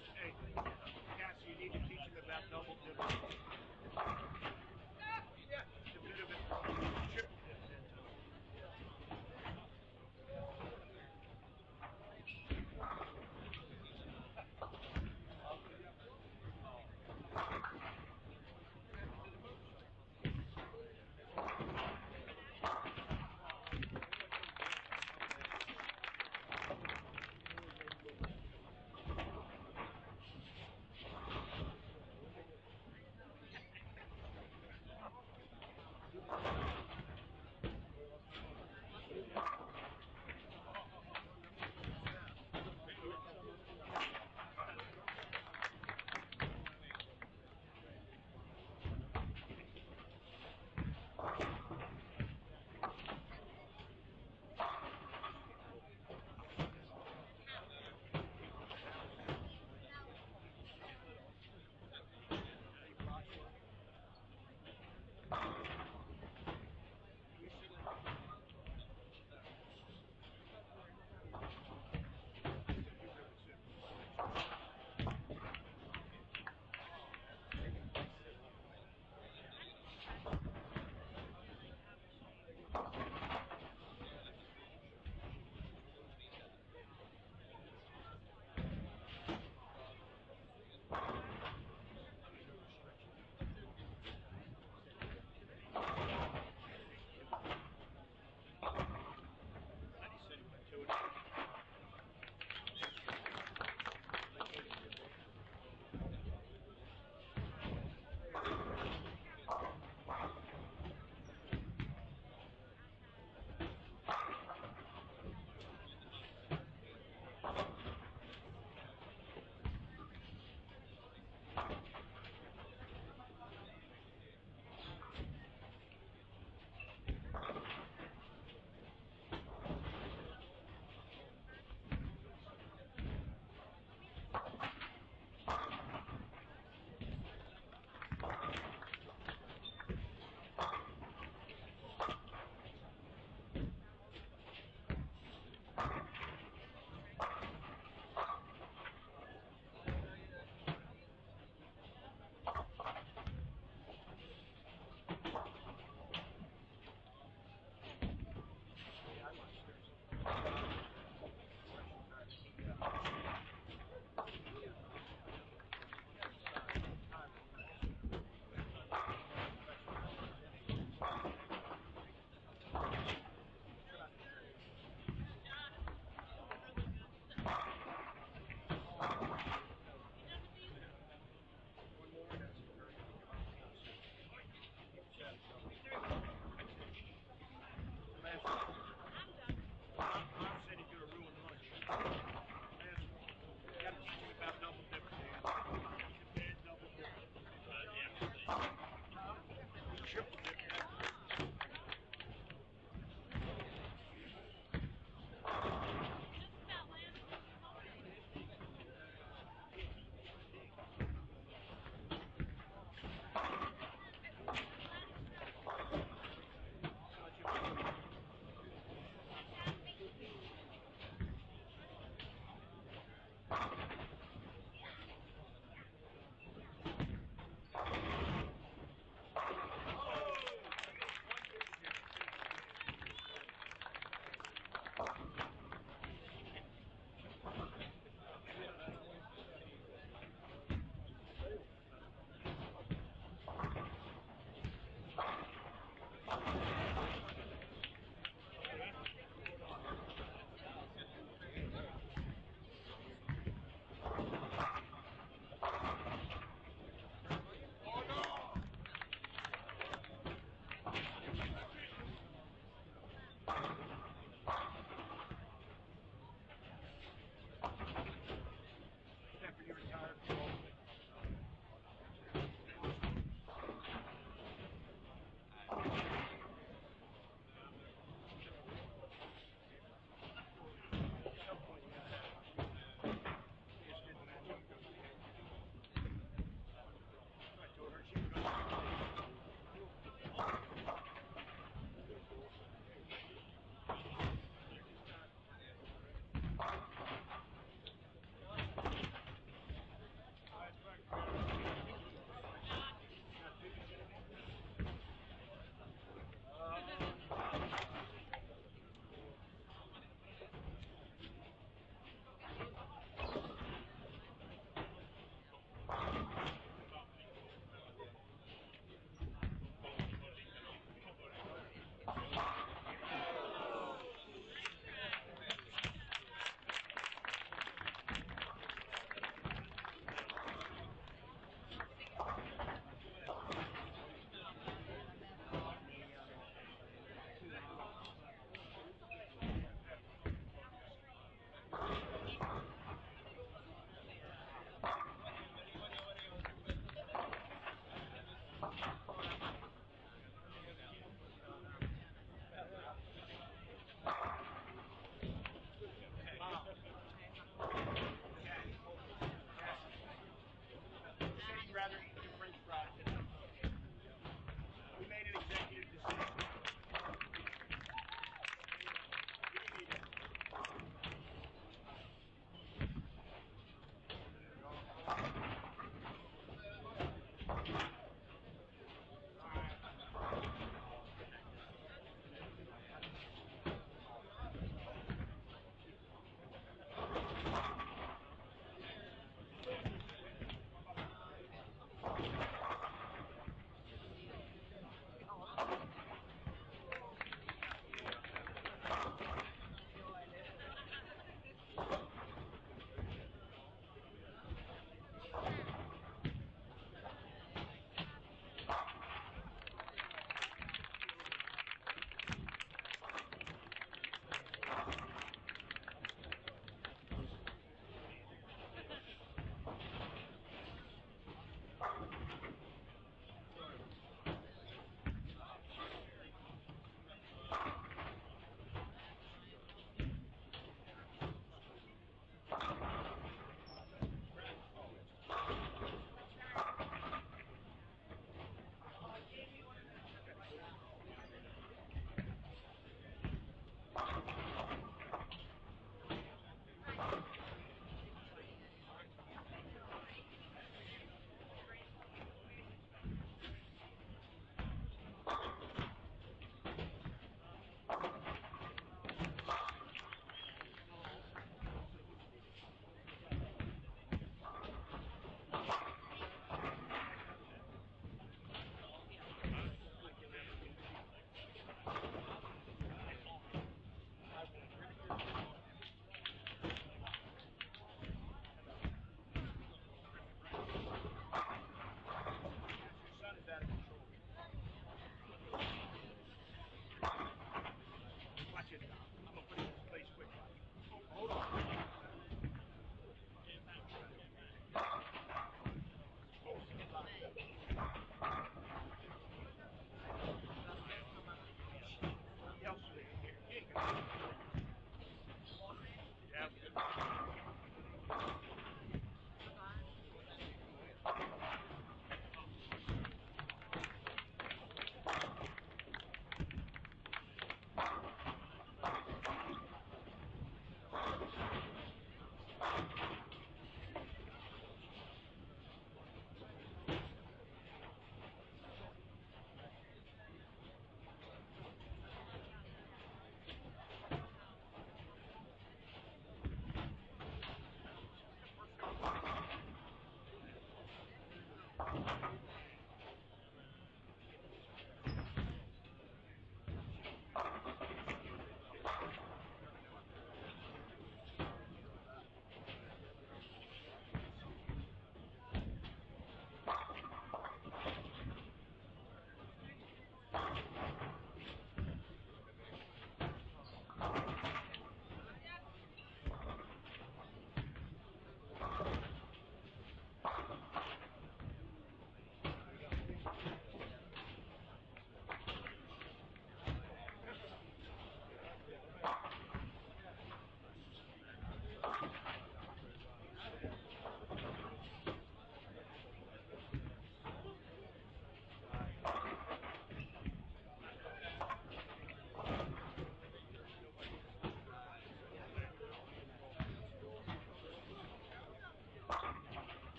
just, hey, Cassie, you need to teach him about double dip. Yeah, it's a bit of a triple dip then.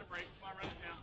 got a break. Come on, run it down.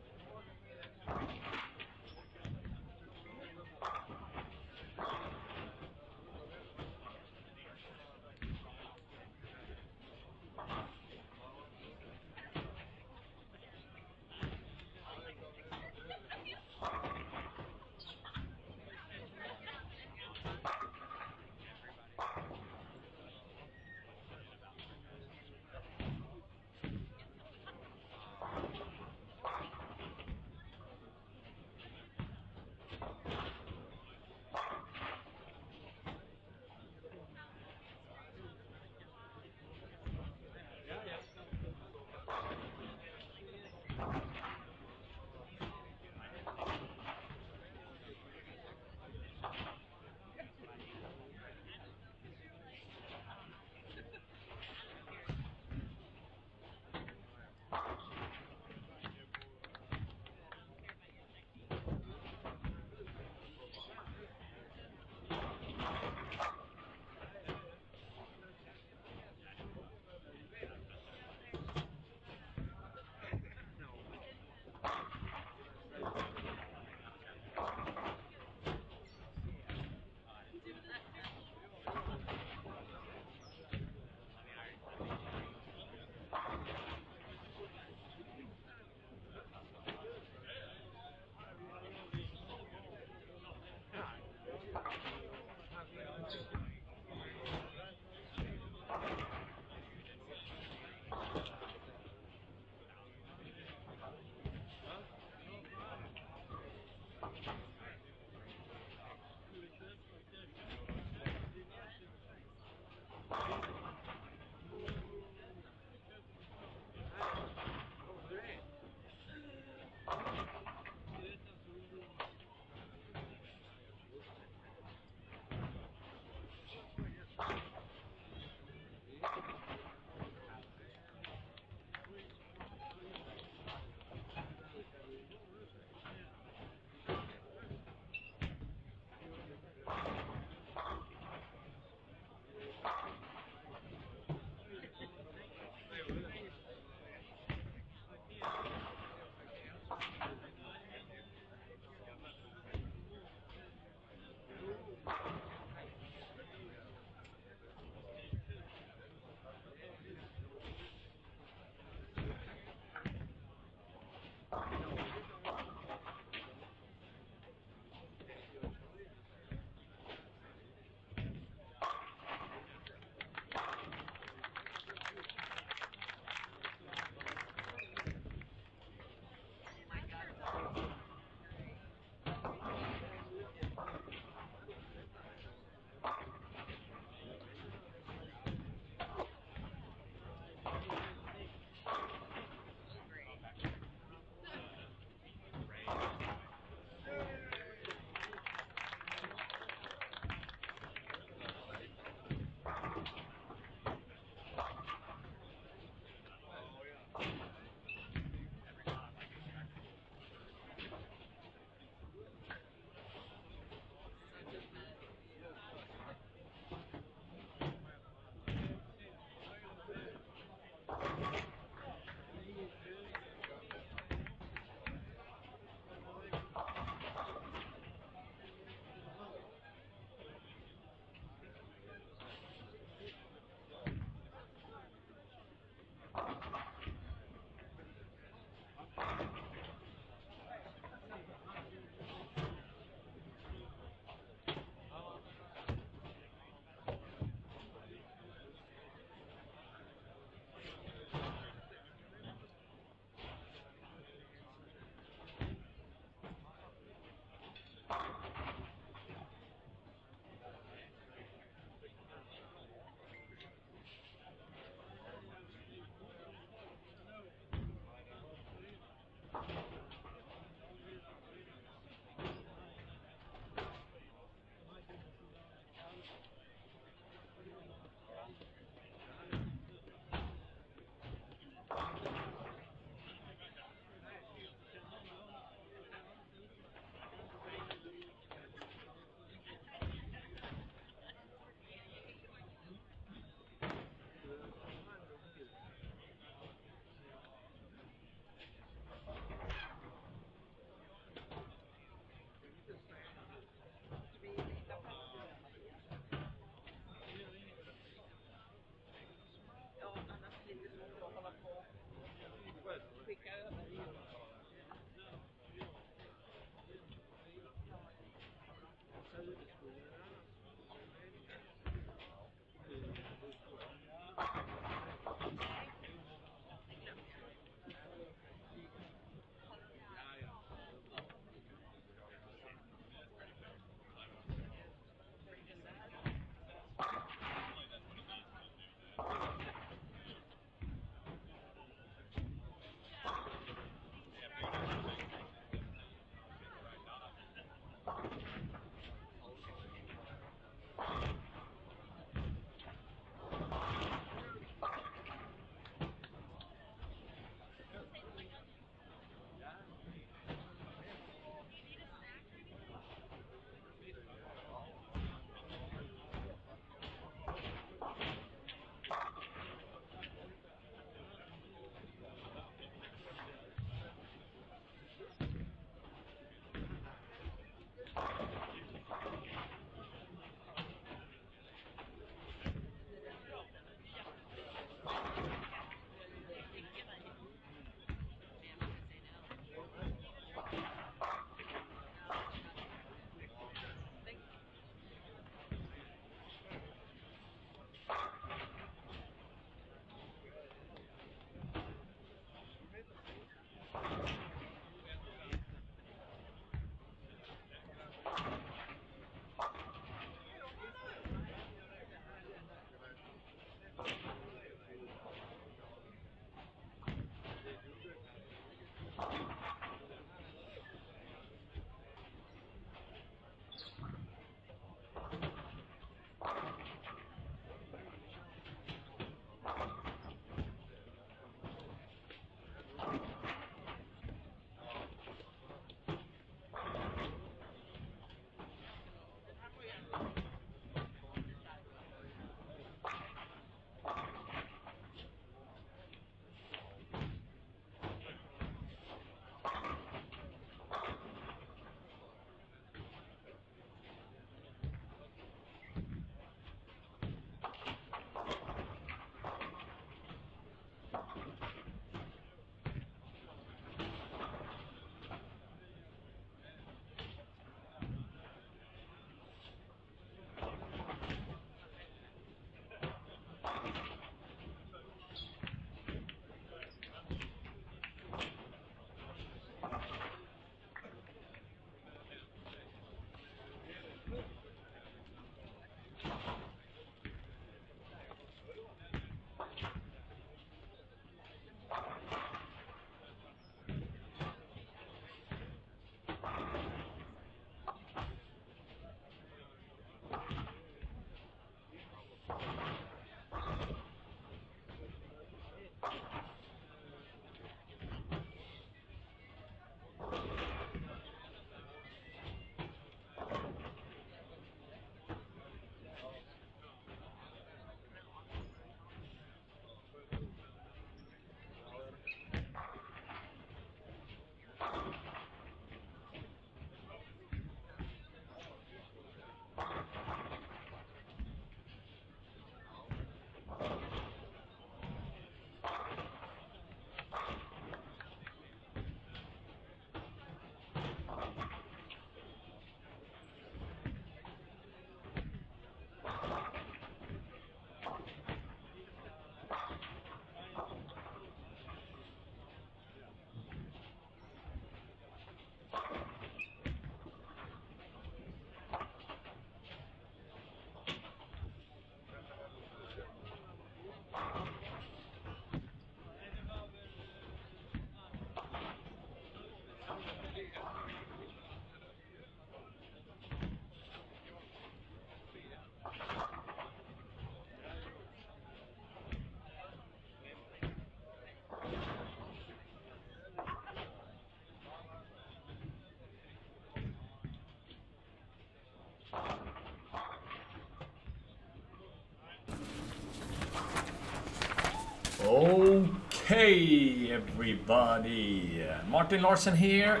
Okay, everybody. Martin Larsen here,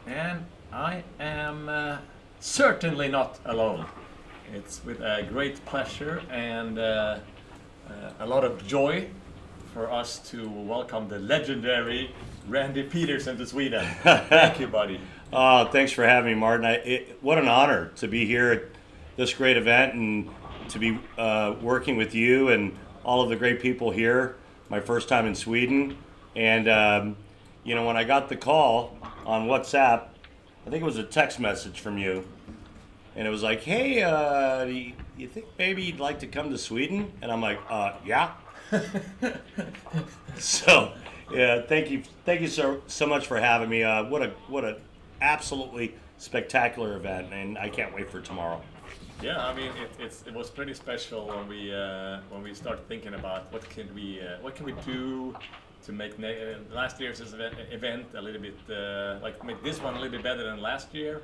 and I am certainly not alone. It's with a great pleasure and a lot of joy for us to welcome the legendary Randy Peterson to Sweden. Thank you, buddy. Thanks for having me, Martin. What an honor to be here at this great event and to be working with you and all of the great people here. My first time in Sweden, and when I got the call on WhatsApp, I think it was a text message from you, and it was like, "Hey, do you think maybe you'd like to come to Sweden?" And I'm like, "Yeah." So, yeah, thank you so much for having me. What a absolutely spectacular event, and I can't wait for tomorrow. Yeah, I mean it was pretty special when we started thinking about what can we do to make last year's event a little bit make this one a little bit better than last year.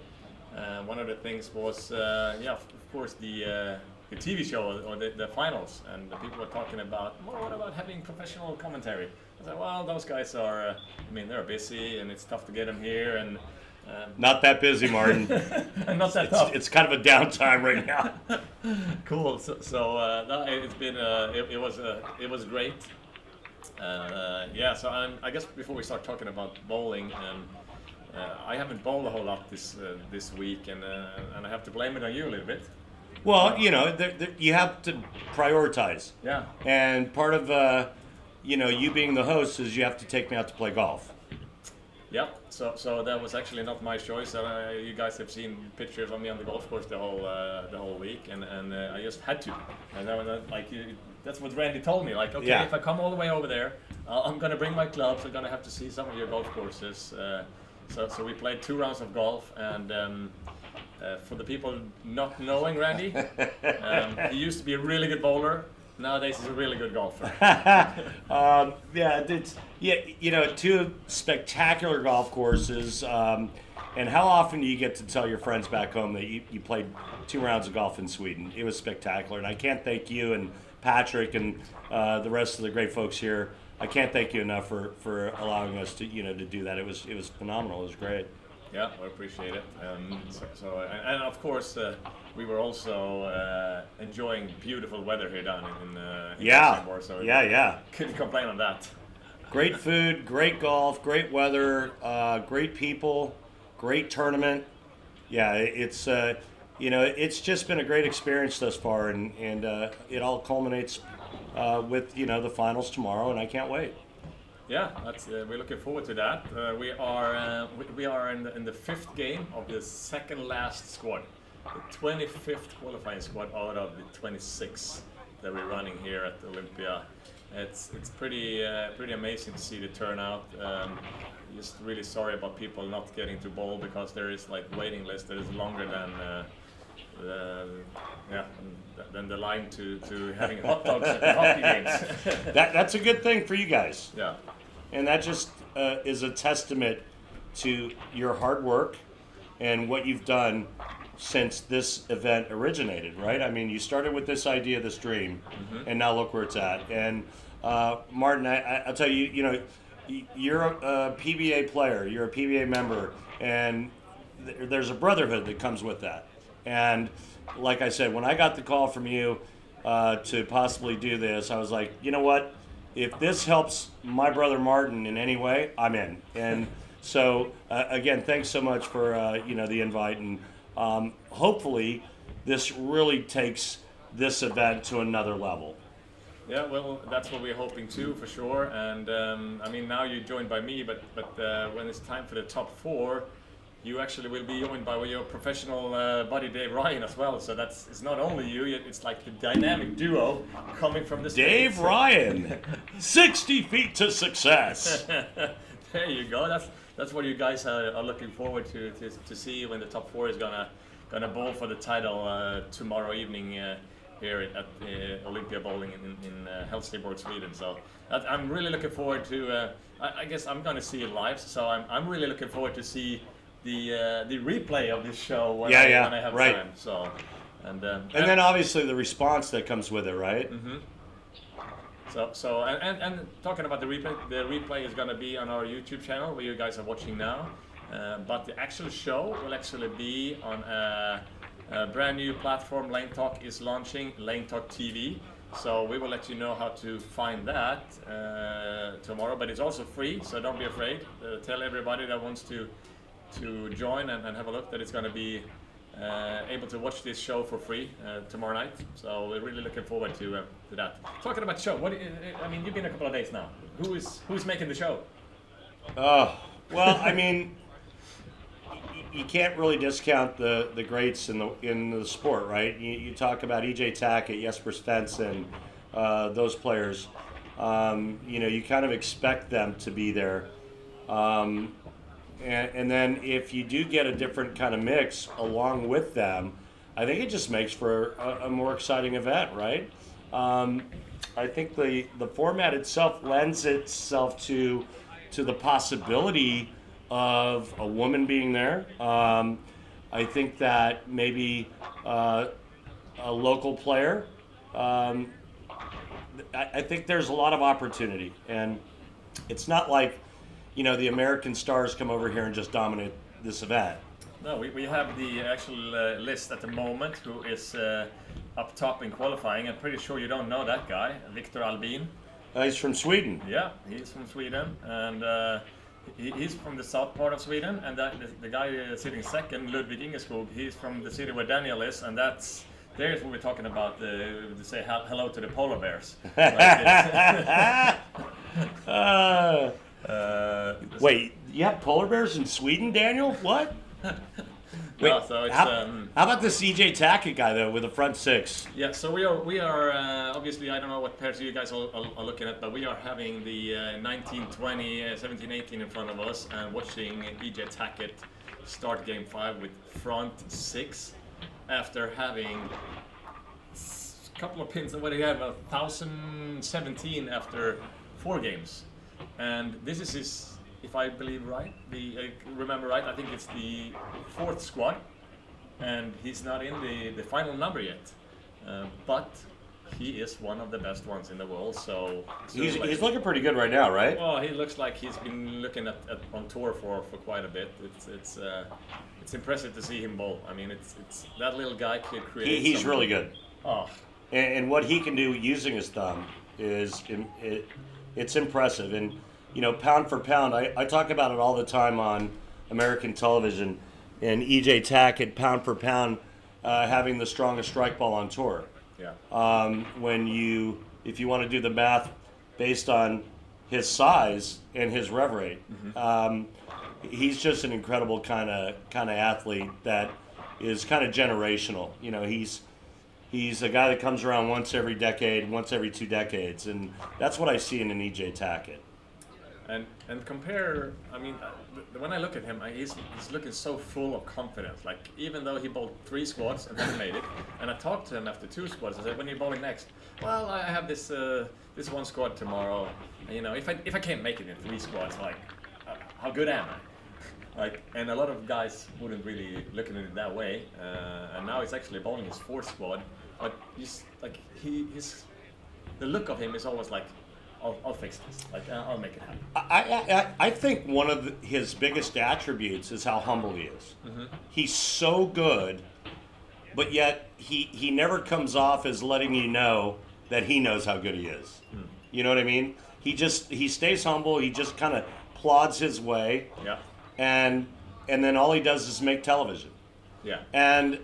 One of the things was of course the TV show or the finals, and the people were talking about, well, what about having professional commentary? I said, well, those guys are they're busy and it's tough to get them here and. Not that busy, Martin. Not that tough. It's kind of a downtime right now. Cool. So no, it's been it was great. So I guess before we start talking about bowling, I haven't bowled a whole lot this week, and I have to blame it on you a little bit. Well, you have to prioritize. Yeah. And part of you being the host is you have to take me out to play golf. Yeah, so that was actually not my choice. You guys have seen pictures of me on the golf course the whole week, and I just had to. And that's what Randy told me. Like, okay, yeah. If I come all the way over there, I'm gonna bring my clubs. I'm gonna have to see some of your golf courses. So we played 2 rounds of golf, and for the people not knowing Randy, he used to be a really good bowler. Nowadays, he's a really good golfer. Two spectacular golf courses. And how often do you get to tell your friends back home that you played 2 rounds of golf in Sweden? It was spectacular, and I can't thank you and Patrick and the rest of the great folks here. I can't thank you enough for allowing us to do that. It was phenomenal. It was great. Yeah, I appreciate it. And of course, we were also enjoying beautiful weather here down in Helsingborg, so couldn't complain on that. Great food, great golf, great weather, great people, great tournament. Yeah, it's just been a great experience thus far, and it all culminates with the finals tomorrow, and I can't wait. Yeah, we're looking forward to that. We are in the 5th game of the second last squad, the 25th qualifying squad out of the 26 that we're running here at Olympia. It's pretty amazing to see the turnout. Just really sorry about people not getting to bowl because there is waiting list that is longer than the line to having hot dogs at the hockey games. That's a good thing for you guys. Yeah. And that just is a testament to your hard work and what you've done since this event originated, right? I mean, you started with this idea, this dream, and now look where it's at. And Martin, I'll tell you, you're a PBA player, you're a PBA member, and there's a brotherhood that comes with that. And like I said, when I got the call from you to possibly do this, I was like, you know what? If this helps my brother Martin in any way, I'm in. And so, again, thanks so much for the invite, and hopefully this really takes this event to another level. Yeah, well, that's what we're hoping too, for sure. And now you're joined by me, but when it's time for the top 4, you actually will be joined by your professional buddy Dave Ryan as well. So it's not only you; it's like the dynamic duo coming from the Dave States. Ryan, 60 feet to success. There you go. That's what you guys are looking forward to see when the top 4 is gonna bowl for the title tomorrow evening here at Olympia Bowling in Helsingborg, Sweden. So I'm really looking forward to. I guess I'm gonna see it live. So I'm really looking forward to see the replay of this show when I have time. So and then obviously the response that comes with it, right? Mm-hmm. So and talking about the replay is going to be on our YouTube channel where you guys are watching now. But the actual show will actually be on a brand new platform Lane Talk is launching, Lane Talk TV. So we will let you know how to find that tomorrow. But it's also free, so don't be afraid. Tell everybody that wants to join and have a look that it's going to be able to watch this show for free tomorrow night. So we're really looking forward to that. Talking about show, I mean, you've been a couple of days now. Who's making the show? Well, I mean, you can't really discount the greats in the sport, right? You talk about EJ Tackett, Jesper Svensson, those players. You kind of expect them to be there. And then if you do get a different kind of mix along with them, I think it just makes for a more exciting event, right? I think the format itself lends itself to the possibility of a woman being there. I think that maybe a local player. I think there's a lot of opportunity, and it's not like the American stars come over here and just dominate this event. No, we have the actual list at the moment who is up top in qualifying. I'm pretty sure you don't know that guy, Victor Albin. He's from Sweden. Yeah, he's from Sweden, and he's from the south part of Sweden. And the guy sitting second, Ludwig Ingeskog, he's from the city where Daniel is, and there's what we're talking about, to say hello to the polar bears. Wait, you have polar bears in Sweden, Daniel? What? Wait, no, so it's, how about this EJ Tackett guy though with the front six? Yeah, so we are obviously, I don't know what pairs you guys are looking at, but we are having the 19, 20, 17, 18 in front of us and watching EJ Tackett start game 5 with front 6 after having a couple of pins. What do you have? 1,017 after 4 games. And this is his, if I believe right, remember right, I think it's the 4th squad, and he's not in the final number yet. But he is one of the best ones in the world. So he's looking pretty good right now, right? Well, he looks like he's been looking at on tour for quite a bit. It's impressive to see him bowl. I mean, it's that little guy could create. He's really good. Oh, and what he can do using his thumb is it's impressive. And pound for pound, I talk about it all the time on American television. And EJ Tackett, pound for pound, having the strongest strike ball on tour. yeah. If you want to do the math based on his size and his rev rate, he's just an incredible kind of athlete that is kind of generational. He's a guy that comes around once every decade, once every 2 decades, and that's what I see in an EJ Tackett. And compare, I mean, when I look at him, he's looking so full of confidence. Like, even though he bowled 3 squads and then made it, and I talked to him after 2 squads. I said, "When are you bowling next?" "Well, I have this 1 squad tomorrow. If I can't make it in 3 squads, like, how good am I?" Like, and a lot of guys wouldn't really look at it that way. And now he's actually bowling his 4th squad, but the look of him is always like, I'll fix this. Like, I'll make it happen. I think one of his biggest attributes is how humble he is. Mm-hmm. He's so good, but yet he never comes off as letting you know that he knows how good he is. Mm. You know what I mean? He stays humble. He just kind of plods his way. Yeah. And then all he does is make television. Yeah. And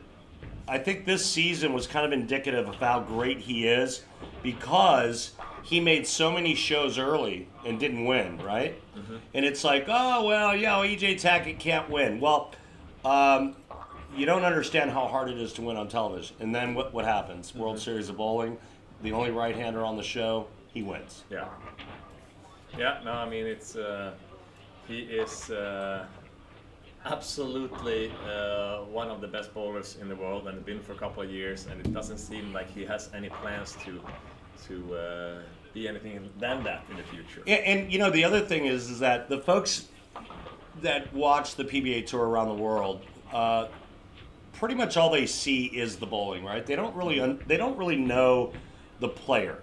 I think this season was kind of indicative of how great he is, because he made so many shows early and didn't win, right? Mm-hmm. And it's like, oh, well, EJ Tackett can't win. Well, you don't understand how hard it is to win on television. And then what happens? Mm-hmm. World Series of Bowling, the only right-hander on the show, he wins. Yeah. Yeah, no, I mean, he is absolutely one of the best bowlers in the world, and been for a couple of years, and it doesn't seem like he has any plans to be anything than that in the future. And the other thing is that the folks that watch the PBA Tour around the world, pretty much all they see is the bowling, right? They don't really know the player.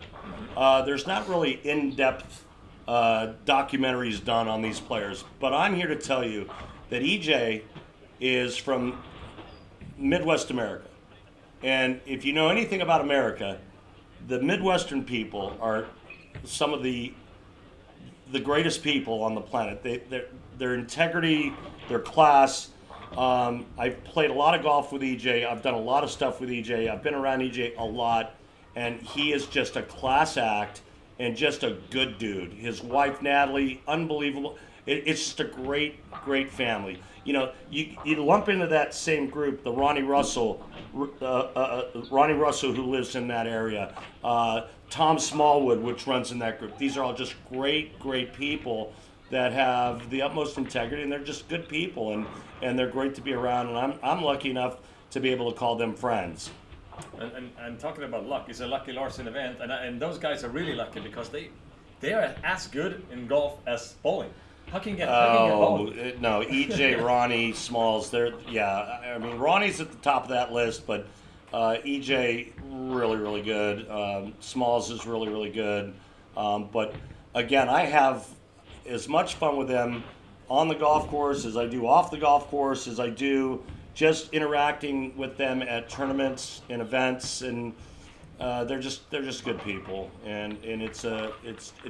There's not really in-depth documentaries done on these players, but I'm here to tell you that EJ is from Midwest America. And if you know anything about America, the Midwestern people are some of the greatest people on the planet. Their integrity, their class. I've played a lot of golf with EJ. I've done a lot of stuff with EJ. I've been around EJ a lot, and he is just a class act and just a good dude. His wife Natalie, unbelievable. It's just a great family. You know, you lump into that same group the Ronnie Russell who lives in that area, Tom Smallwood, which runs in that group. These are all just great people that have the utmost integrity, and they're just good people, and they're great to be around. And I'm lucky enough to be able to call them friends. And talking about luck, it's a Lucky Larsen event, and those guys are really lucky because they are as good in golf as bowling. How can you get both? No, EJ, Ronnie, Smalls, I mean, Ronnie's at the top of that list, but EJ, really good. Smalls is really good. But again, I have as much fun with them on the golf course as I do off the golf course, as I do just interacting with them at tournaments and events, and they're just good people, and it's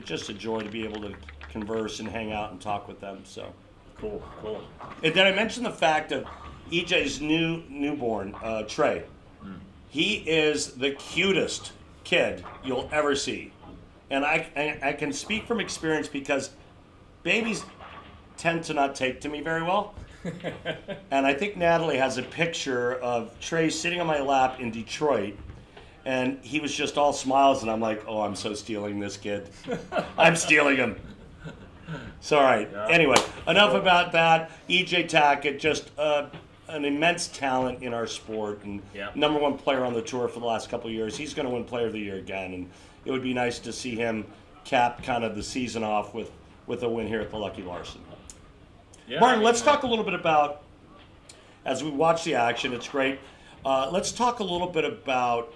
just a joy to be able to converse and hang out and talk with them. So cool. And then I mentioned the fact of EJ's newborn Trey. He is the cutest kid you'll ever see, and I can speak from experience because babies tend to not take to me very well. And I think Natalie has a picture of Trey sitting on my lap in Detroit, and he was just all smiles, and I'm like, oh, I'm so stealing this kid. I'm stealing him. So, all right. Yeah. Anyway, enough about that. EJ Tackett, just an immense talent in our sport, and number one player on the tour for the last couple of years. He's going to win Player of the Year again, and it would be nice to see him cap kind of the season off with a win here at the Lucky Larsen. Yeah, Martin, let's talk a little bit about, as we watch the action, it's great. Let's talk a little bit about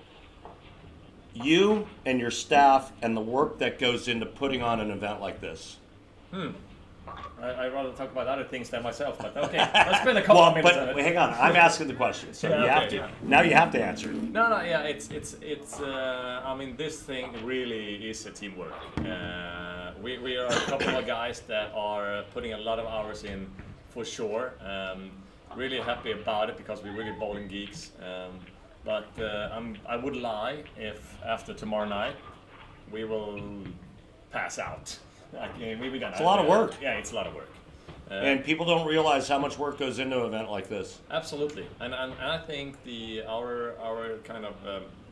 you and your staff and the work that goes into putting on an event like this. I'd rather talk about other things than myself, but okay. Let's spend a couple of minutes on it. Hang on, I'm asking the question, so you have to. Yeah. Now you have to answer. It's. I mean, this thing really is a teamwork. We are a couple of guys that are putting a lot of hours in, for sure. Really happy about it because we're really bowling geeks. But I would lie if after tomorrow night we will pass out. It's a lot of work. Yeah, it's a lot of work. And people don't realize how much work goes into an event like this. Absolutely, and I think our kind of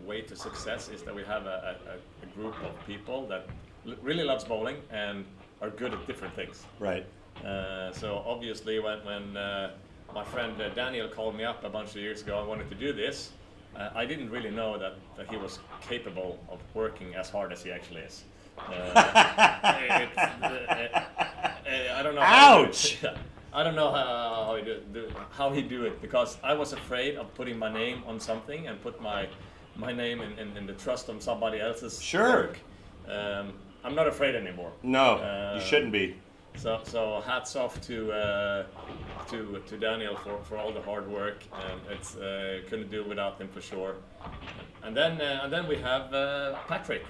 way to success is that we have a group of people that really loves bowling and are good at different things. Right. So obviously, when my friend Daniel called me up a bunch of years ago and wanted to do this, I didn't really know that he was capable of working as hard as he actually is. I don't know. Ouch! I don't know how he do it because I was afraid of putting my name on something and put my name in the trust of somebody else's work. I'm not afraid anymore. No, you shouldn't be. So hats off to Daniel for all the hard work, and it's couldn't do it without him for sure. And then we have Patrick.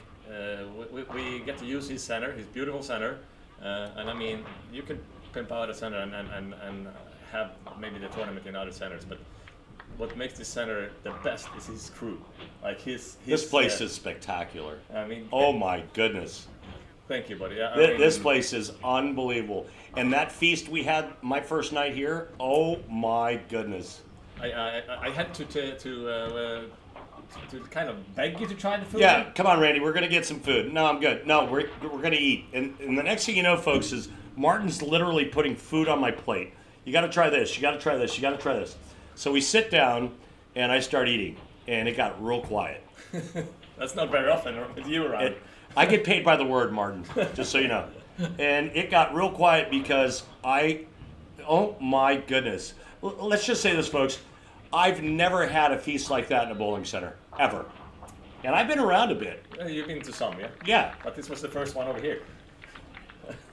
We get to use his center, his beautiful center, and I mean you can pimp out a center and have maybe the tournament in other centers, but what makes this center the best is his crew. Like this place is spectacular. I mean, oh my goodness. Thank you, buddy. This place is unbelievable, and that feast we had my first night here. Oh my goodness. I had to kind of beg you to try the food? Yeah, come on, Randy. We're going to get some food. No, I'm good. No, we're going to eat. And the next thing you know, folks, is Martin's literally putting food on my plate. You got to try this. You got to try this. You got to try this. So we sit down, and I start eating, and it got real quiet. That's not very often with you around. I get paid by the word, Martin, just so you know. And it got real quiet because oh my goodness. Let's just say this, folks. I've never had a feast like that in a bowling center, ever. And I've been around a bit. You've been to some, yeah? Yeah. But this was the first one over here.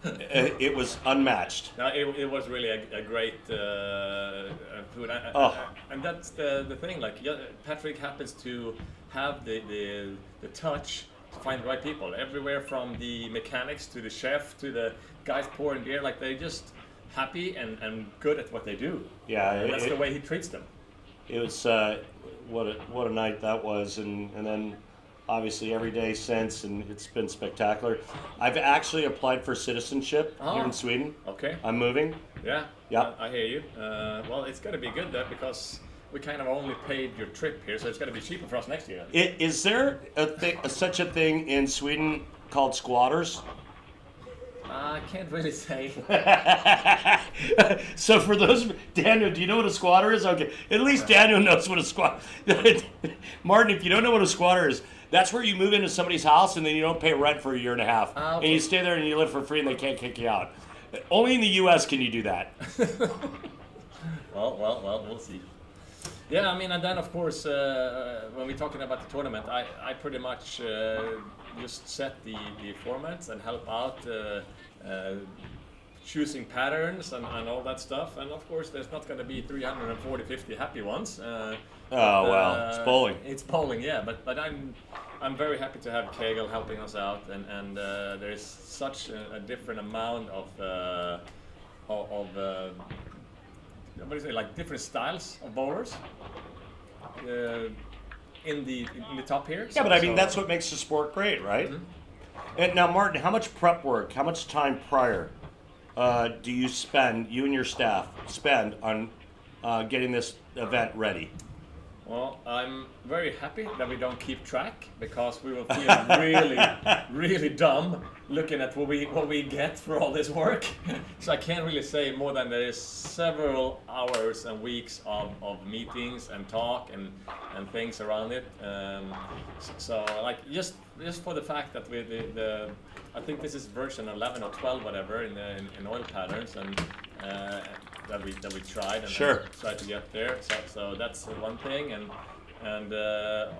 It was unmatched. No, it was really a great food. And that's the thing. Like Patrick happens to have the touch to find the right people. Everywhere from the mechanics to the chef to the guys pouring beer. Like they're just happy and good at what they do. Yeah. And that's the way he treats them. It was what a night that was, and then obviously every day since, and it's been spectacular. I've actually applied for citizenship here in Sweden. Okay. I'm moving. Yeah. Yeah. I hear you. Well, it's going to be good though, because we kind of only paid your trip here, so it's going to be cheaper for us next year. Is there such a thing in Sweden called squatters? I can't really say. So for those, Daniel, do you know what a squatter is? Okay, at least Daniel knows what a squatter. Martin, if you don't know what a squatter is, that's where you move into somebody's house and then you don't pay rent for a year and a half, okay. And you stay there and you live for free and they can't kick you out. Only in the U.S. can you do that. Well, we'll see. Yeah, I mean, and then of course, when we're talking about the tournament, I pretty much just set the formats and help out choosing patterns and all that stuff. And of course, there's not going to be 340, 50 happy ones. It's bowling. It's bowling, yeah. But I'm very happy to have Kegel helping us out, and there's such a different amount of what do you say, like different styles of bowlers in the top here. Yeah, but I mean that's what makes the sport great, right? Mm-hmm. And now, Martin, how much prep work, how much time prior do you and your staff spend on getting this event ready? Well, I'm very happy that we don't keep track, because we will feel really, really dumb looking at what we get for all this work. So I can't really say more than there is several hours and weeks of meetings and talk and things around it. So like just for the fact that I think this is version 11 or 12, whatever, in oil patterns, and that we tried and tried to get there. So that's one thing, and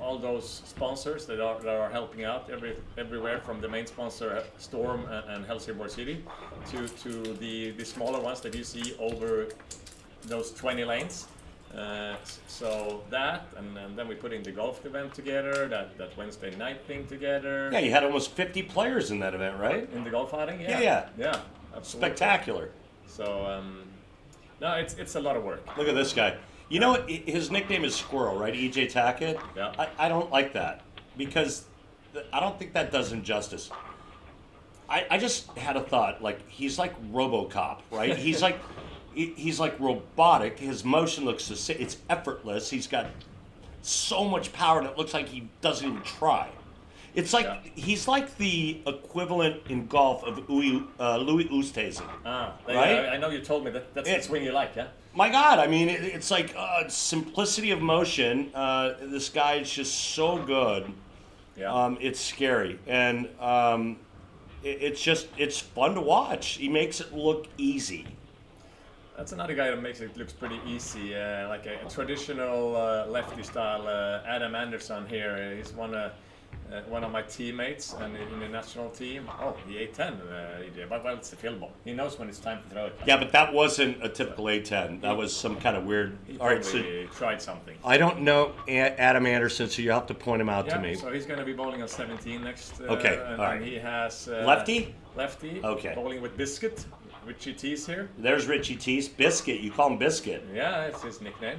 all those sponsors that are helping out everywhere, from the main sponsor Storm and Helsingborg City to the smaller ones that you see over those 20 lanes. So that, and then we put in the golf event together, that Wednesday night thing together. Yeah, you had almost 50 players in that event, right? In the golf outing, Yeah, absolutely. Spectacular. So no, it's a lot of work. Look at this guy. You know what? His nickname is Squirrel, right? EJ Tackett. Yeah. I don't like that, because I don't think that does him justice. I just had a thought, like he's like RoboCop, right? He's like robotic. His motion looks it's effortless. He's got so much power, and it looks like he doesn't even try. It's like he's like the equivalent in golf of Louis Oosthuizen. Right? I know you told me that's the swing you like, yeah? My God, I mean, it's like simplicity of motion. This guy is just so good. Yeah. It's scary, and it's fun to watch. He makes it look easy. That's another guy that makes it looks pretty easy, like a traditional lefty style. Adam Anderson here, he's one of my teammates and in the national team. Oh, the A10, but well, it's a field ball. He knows when it's time to throw it. Yeah, but that wasn't a typical A10. That was some kind of weird. He All right, probably tried something. I don't know Adam Anderson, so you have to point him out to me. So he's going to be bowling on 17 next. Okay, and all right. He has lefty. Lefty. Okay. Bowling with Biscuit. Richie T's here. There's Richie T's. Biscuit. You call him Biscuit. Yeah, it's his nickname.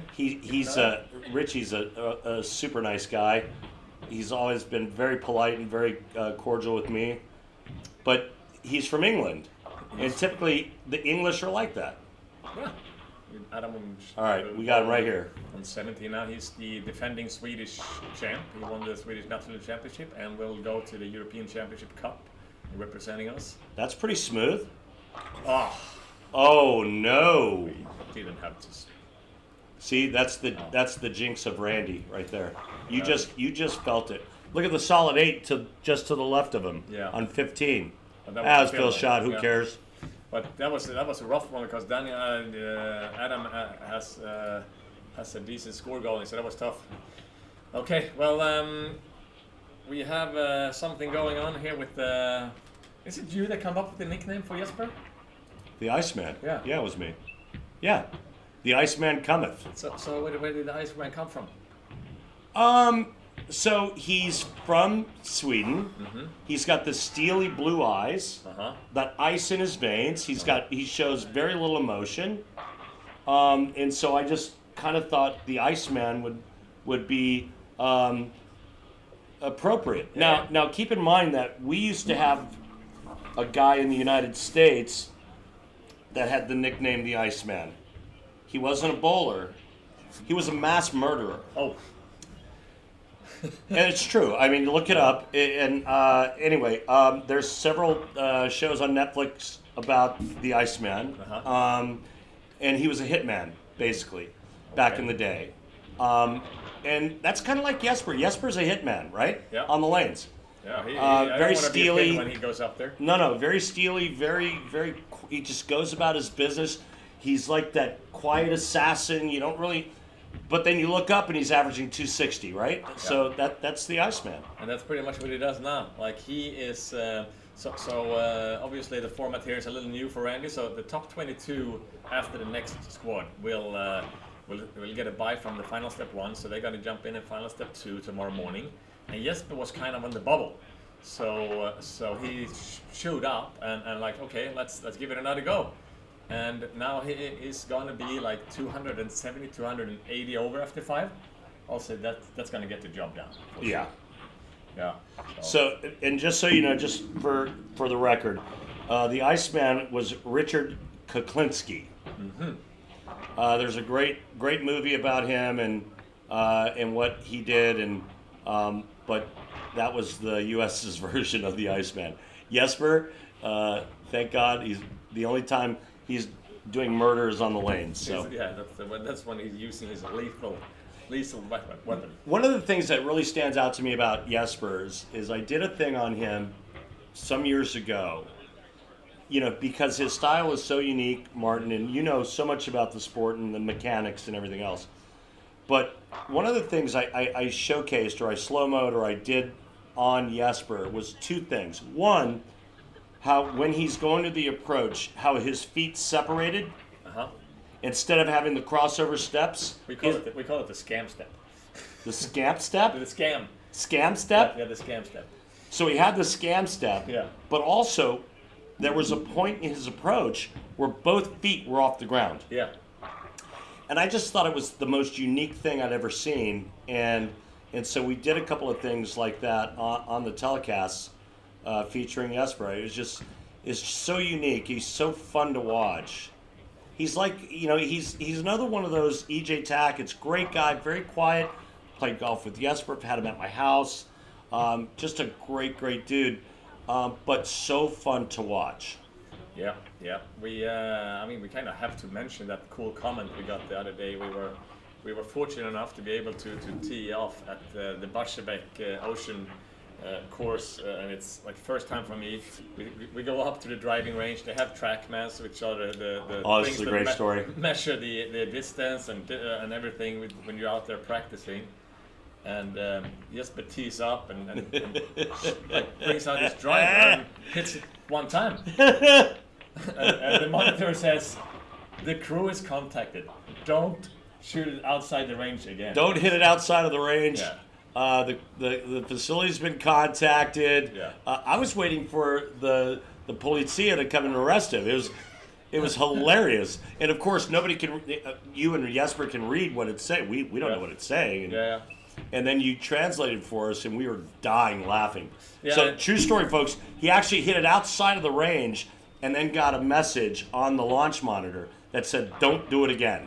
Richie's a super nice guy. He's always been very polite and very cordial with me. But he's from England. And typically the English are like that. Yeah. Adam. All right, we got him right here. On 17 now, he's the defending Swedish champ. He won the Swedish National Championship and will go to the European Championship Cup representing us. That's pretty smooth. Oh no! We didn't have to. See, that's the jinx of Randy right there. You just felt it. Look at the solid 8 just to the left of him. Yeah. On 15. That was Phil shot. Who yeah. cares? But that was a rough one, because Daniel Adam has a decent score going, so that was tough. Okay, well we have something going on here with is it you that come up with the nickname for Jesper? The Iceman. Yeah. Yeah, it was me. Yeah. The Iceman cometh. So where did the Iceman come from? So he's from Sweden. Mm-hmm. He's got the steely blue eyes, that ice in his veins. He shows very little emotion. And so I just kind of thought the Iceman would be appropriate. Yeah. Now keep in mind that we used to have a guy in the United States that had the nickname the Iceman. He wasn't a bowler. He was a mass murderer. Oh. And it's true. I mean, look it up. And anyway, there's several shows on Netflix about the Iceman. And he was a hitman, basically, back in the day. And that's kind of like Jesper. Jesper's a hitman, right? Yeah. On the lanes. Yeah, Very I don't wanna steely. be a kid when he goes up there. No, very steely, very, he just goes about his business. He's like that quiet assassin. You don't really, but then you look up and he's averaging 260, right? Yeah. So that's the Iceman. And that's pretty much what he does now. Like he is, obviously the format here is a little new for Randy. So the top 22 after the next squad will get a bye from the final step 1. So they're going to jump in final step 2 tomorrow morning. And Jesper was kind of on the bubble, so he showed up and like, okay, let's give it another go. And now he is gonna be like 270, 280 over after 5. Also, that's gonna get the job done. Yeah. Yeah. So, and just so you know, just for the record, the Iceman was Richard Kuklinski. Mm-hmm. There's a great movie about him and what he did and. But that was the U.S.'s version of the Iceman. Jesper, thank God, he's the only time he's doing murder is on the lanes. So yeah, that's when he's using his lethal weapon. One of the things that really stands out to me about Jesper is I did a thing on him some years ago. You know, because his style is so unique, Martin, and you know so much about the sport and the mechanics and everything else. But one of the things I showcased or I slow-moed or I did on Jesper was 2 things. One, how when he's going to the approach, how his feet separated instead of having the crossover steps. We call it the scam step. The scamp step? The scam. Scam step? Yeah, the scam step. So he had the scam step, but also there was a point in his approach where both feet were off the ground. Yeah. And I just thought it was the most unique thing I'd ever seen, and so we did a couple of things like that on the telecasts featuring Jesper. It's so unique. He's so fun to watch. He's like, you know, he's another one of those EJ Tackett. Great guy, very quiet. Played golf with Jesper. Had him at my house. Just a great dude, but so fun to watch. Yeah. We kind of have to mention that cool comment we got the other day. We were fortunate enough to be able to tee off at the Barsebäck Ocean course, and it's like first time for me. We go up to the driving range. They have TrackMans, which are the this things is a great story. Measure the distance and everything when you're out there practicing. And Jesper tees up and like brings out his driver and hits it one time. and the monitor says, the crew is contacted. Don't shoot it outside the range again. Don't hit it outside of the range. Yeah. The facility's been contacted. Yeah. I was waiting for the polizia to come and arrest him. It was hilarious. And of course, nobody can. You and Jesper can read what it's saying. We don't know what it's saying. And, and then you translated for us, and we were dying laughing. Yeah. So true story, folks. He actually hit it outside of the range, and then got a message on the launch monitor that said, "Don't do it again."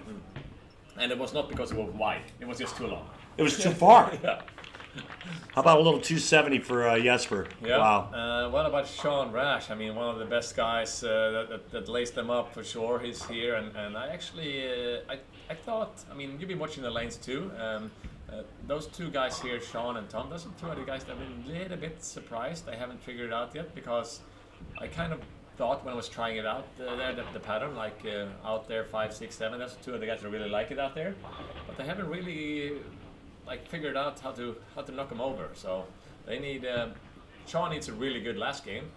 And it was not because it was wide. It was just too long. It was too far. Yeah. How about a little 270 for Jesper? Yeah. Wow. What about Sean Rash? I mean, one of the best guys that laced them up for sure. He's here, and I actually, I thought, I mean, you've been watching the lanes too. Those 2 guys here, Sean and Tom, those are 2 other guys that I've been a little bit surprised I haven't figured it out yet, because I kind of thought when I was trying it out the pattern, like out there 5, 6, 7, that's 2 of the guys that really like it out there, but I haven't really like figured out how to knock them over. So They need. Sean needs a really good last game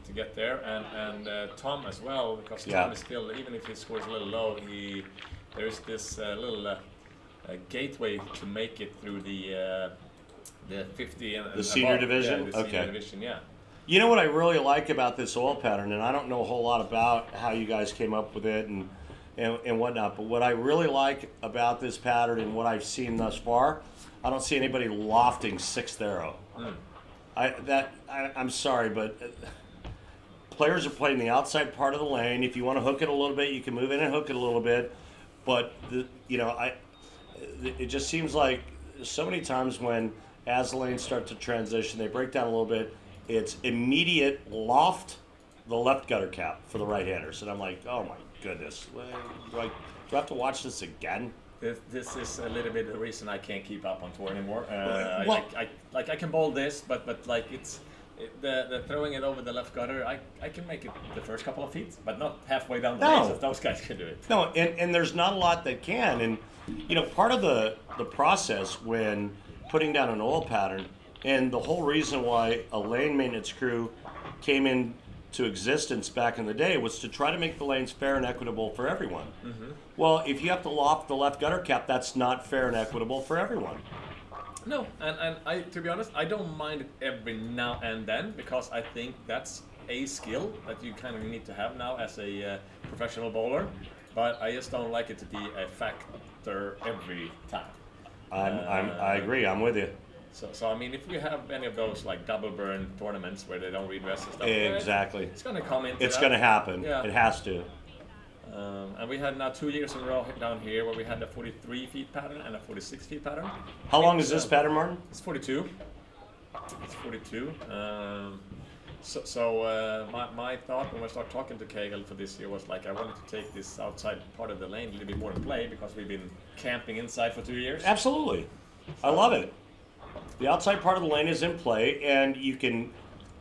to get there, and Tom as well, because Tom is still, even if he scores a little low, there's this little gateway to make it through the 50 and the senior above. division. Yeah, the senior division, yeah. You know what I really like about this oil pattern, and I don't know a whole lot about how you guys came up with it and whatnot, but what I really like about this pattern and what I've seen thus far, I don't see anybody lofting sixth arrow. I'm sorry, but players are playing the outside part of the lane. If you want to hook it a little bit, you can move in and hook it a little bit, but it just seems like so many times when as the lanes start to transition, they break down a little bit. It's immediate loft the left gutter cap for the right-handers. And I'm like, oh my goodness. Do I have to watch this again? This is a little bit the reason I can't keep up on tour anymore. I can bowl this, but like the throwing it over the left gutter, I can make it the first couple of feet, but not halfway down the lanes. Those guys can do it. No, and there's not a lot that can. And part of the process when putting down an oil pattern, and the whole reason why a lane maintenance crew came into existence back in the day was to try to make the lanes fair and equitable for everyone. Mm-hmm. Well, if you have to loft the left gutter cap, that's not fair and equitable for everyone. No, and I, to be honest, I don't mind it every now and then, because I think that's a skill that you kind of need to have now as a professional bowler. But I just don't like it to be a factor every time. I agree. I'm with you. So I mean, if we have any of those like double burn tournaments where they don't redress and stuff, exactly, it's going to come into. It's going to happen. Yeah. It has to. And we had now 2 years in a row down here where we had a 43 feet pattern and a 46 feet pattern. How long is this pattern, Martin? It's 42. It's 42. So my thought when I started talking to Kegel for this year was like I wanted to take this outside part of the lane a little bit more in play, because we've been camping inside for 2 years. Absolutely. I love it. The outside part of the lane is in play, and you can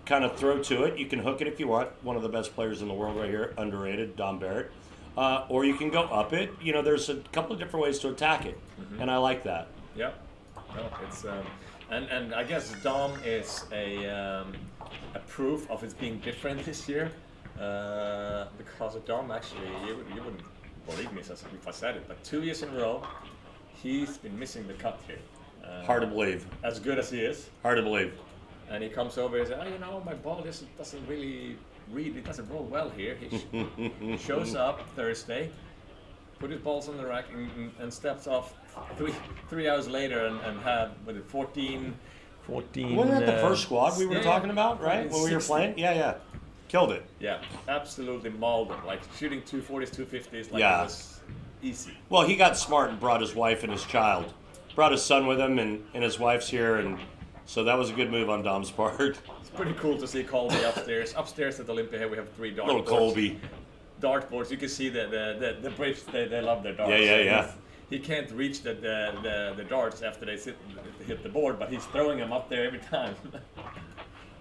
kind of throw to it. You can hook it if you want. One of the best players in the world right here, underrated, Don Barrett. Or you can go up it. There's a couple of different ways to attack it, and I like that. Yeah. No, it's and I guess Dom is a proof of it being different this year, because Dom actually, you wouldn't believe me if I said it, but 2 years in a row, he's been missing the cut here. Hard to believe. As good as he is. Hard to believe. And he comes over and says, my ball doesn't really read, it doesn't roll well here. He shows up Thursday, put his balls on the rack and steps off 3 hours later and had, 14. Wasn't that the first squad we were talking about, right? When we were playing? Yeah. Killed it. Yeah, absolutely mauled him. Like shooting 240s, 250s, like it was easy. Well, he got smart and brought his wife and his child. Brought his son with him, and his wife's here, and so that was a good move on Dom's part. It's pretty cool to see Colby upstairs. Upstairs at Olympia here we have 3 dartboards. Little Colby. Dartboards. You can see the bridge. They love their darts. Yeah. He can't reach the darts after they hit the board, but he's throwing them up there every time.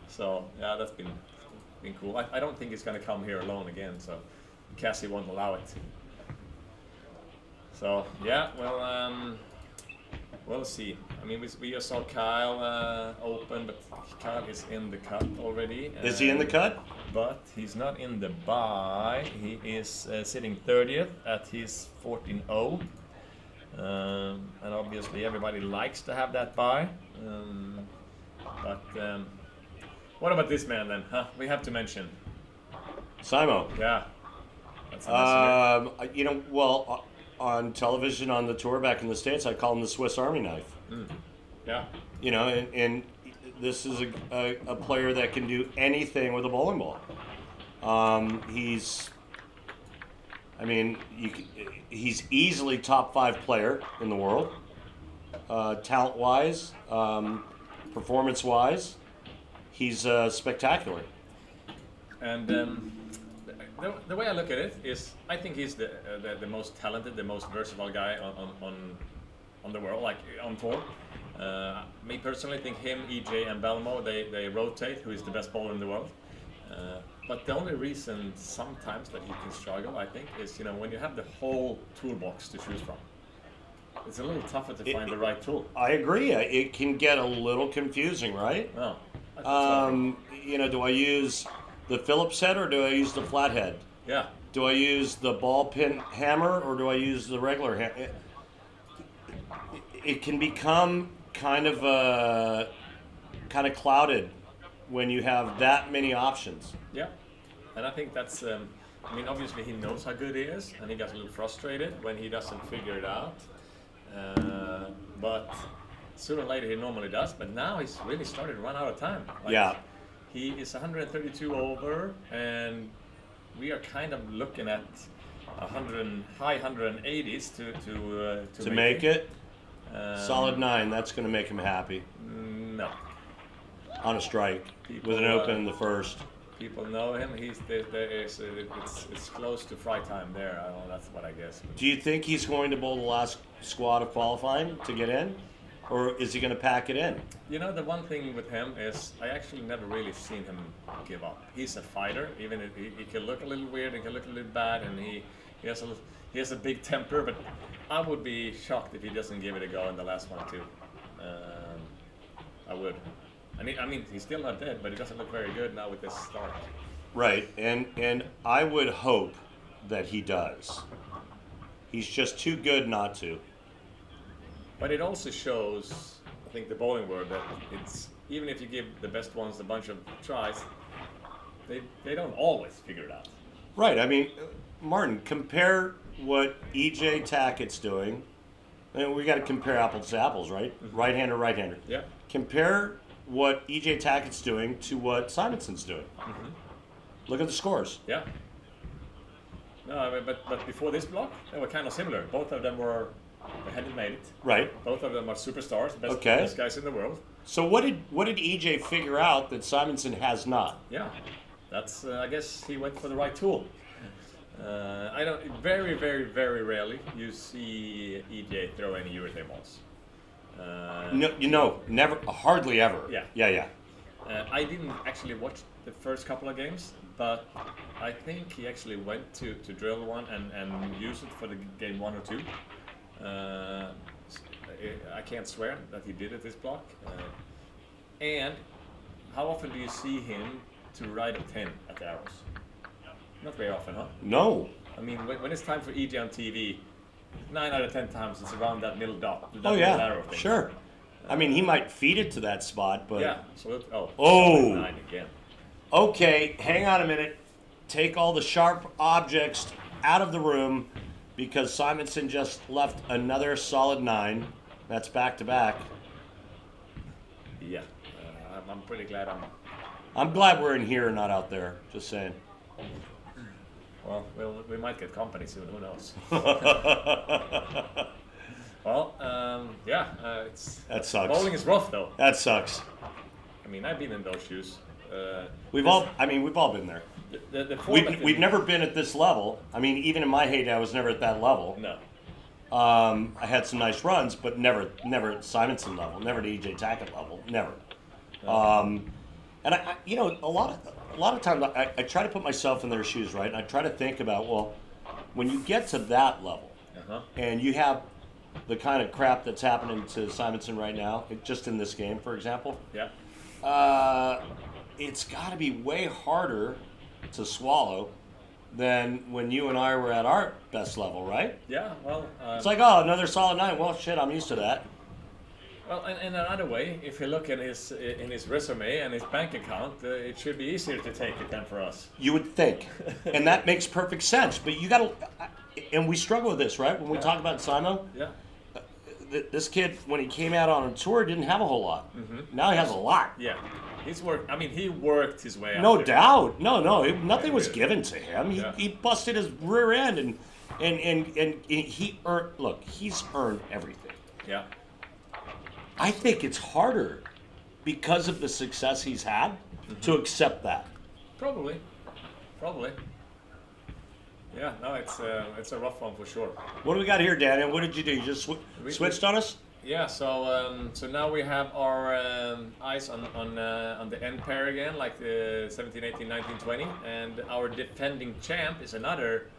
So yeah, that's been cool. I don't think he's gonna come here alone again. So Cassie won't allow it. So yeah, well. We'll see. I mean, we just saw Kyle open, but Kyle is in the cut already. Is he in the cut? But he's not in the bye. He is sitting 30th at his 14-0. And obviously everybody likes to have that bye. But what about this man then? Huh? We have to mention. Simo. Yeah. That's a well... on television on the tour back in the States, I call him the Swiss Army knife. Yeah. And this is a player that can do anything with a bowling ball. He's easily top 5 player in the world, talent-wise, performance-wise. He's spectacular. And the way I look at it is, I think he's the most talented, the most versatile guy on the world, like on tour. Me personally, think him, EJ, and Belmo, they rotate who is the best bowler in the world. But the only reason sometimes that he can struggle, I think, is when you have the whole toolbox to choose from. It's a little tougher to find the right tool. I agree. It can get a little confusing, right? Oh, Do I use the Phillips head or do I use the flathead? yeah. Do I use the ball pin hammer or do I use the regular hammer? It can become kind of clouded when you have that many options. Yeah, and I think that's. Obviously he knows how good he is, and he gets a little frustrated when he doesn't figure it out. But sooner or later he normally does. But now he's really started to run out of time. Yeah. He is 132 over, and we are kind of looking at high 180s to make it. Solid 9. That's going to make him happy. No. On a strike People, with an open in the first. People know him. It's close to fry time there. I don't know. That's what I guess. Do you think he's going to bowl the last squad of qualifying to get in, or is he going to pack it in? The one thing with him is I actually never really seen him give up. He's a fighter. Even if he can look a little weird, he can look a little bad, and he has a big temper. But I would be shocked if he doesn't give it a go in the last one too. I would. He's still not dead, but he doesn't look very good now with this start. Right, and I would hope that he does. He's just too good not to. But it also shows, I think, the bowling world that it's even if you give the best ones a bunch of tries, they don't always figure it out. Right. Martin, compare what EJ Tackett's doing. And we got to compare apples to apples, right? Mm-hmm. Right-hander. Yeah. Compare what EJ Tackett's doing to what Simonson's doing. Mm-hmm. Look at the scores. Yeah. No, but before this block, they were kind of similar. Both of them they hadn't made it. Right. Both of them are superstars, best guys in the world. So what did EJ figure out that Simonson has not? Yeah, that's I guess he went for the right tool. Very, very, very rarely you see EJ throw any urethane balls. No, never, hardly ever. Yeah. I didn't actually watch the first couple of games, but I think he actually went to drill one and use it for the game 1 or 2. I can't swear that he did it this block. And how often do you see him to right of 10 at the arrows? Not very often, huh? No. When it's time for EJ on TV, 9 out of 10 times it's around that middle dot. Oh yeah, arrow thing. Sure. He might feed it to that spot, but yeah. So oh. 9 again. Okay, hang on a minute. Take all the sharp objects out of the room because Simonson just left another solid 9. That's back to back. Yeah, I'm pretty glad I'm glad we're in here and not out there. Just saying. Well, we might get company soon. Who knows? Well, that sucks. Bowling is rough though. That sucks. I've been in those shoes. We've all been there. We've never been at this level. Even in my heyday, I was never at that level. No. I had some nice runs, but never at Simonson level, never at EJ Tackett level, never. And a lot of times I try to put myself in their shoes, right? And I try to think about, well, when you get to that level, and you have the kind of crap that's happening to Simonson right now, just in this game, for example. Yeah. It's got to be way harder to swallow than when you and I were at our best level, right? Yeah, well... it's like, oh, another solid 9. Well, shit, I'm used to that. Well, in another way, if you look at his resume and his bank account, it should be easier to take it than for us. You would think. And that makes perfect sense. But you got to... And we struggle with this, right? When we talk about Simo. Yeah. This kid, when he came out on a tour, didn't have a whole lot. Mm-hmm. Now he has a lot. Yeah. He's worked. He worked his way out. No doubt. No. Nothing was given to him. He busted his rear end and he earned. Look, he's earned everything. Yeah. I think it's harder because of the success he's had to accept that. Probably. Yeah. No, it's a rough one for sure. What do we got here, Daniel? What did you do? You just switched on us? Yeah, so now we have our eyes on the end pair again, like the 17, 18, 19, 20, and our defending champ is another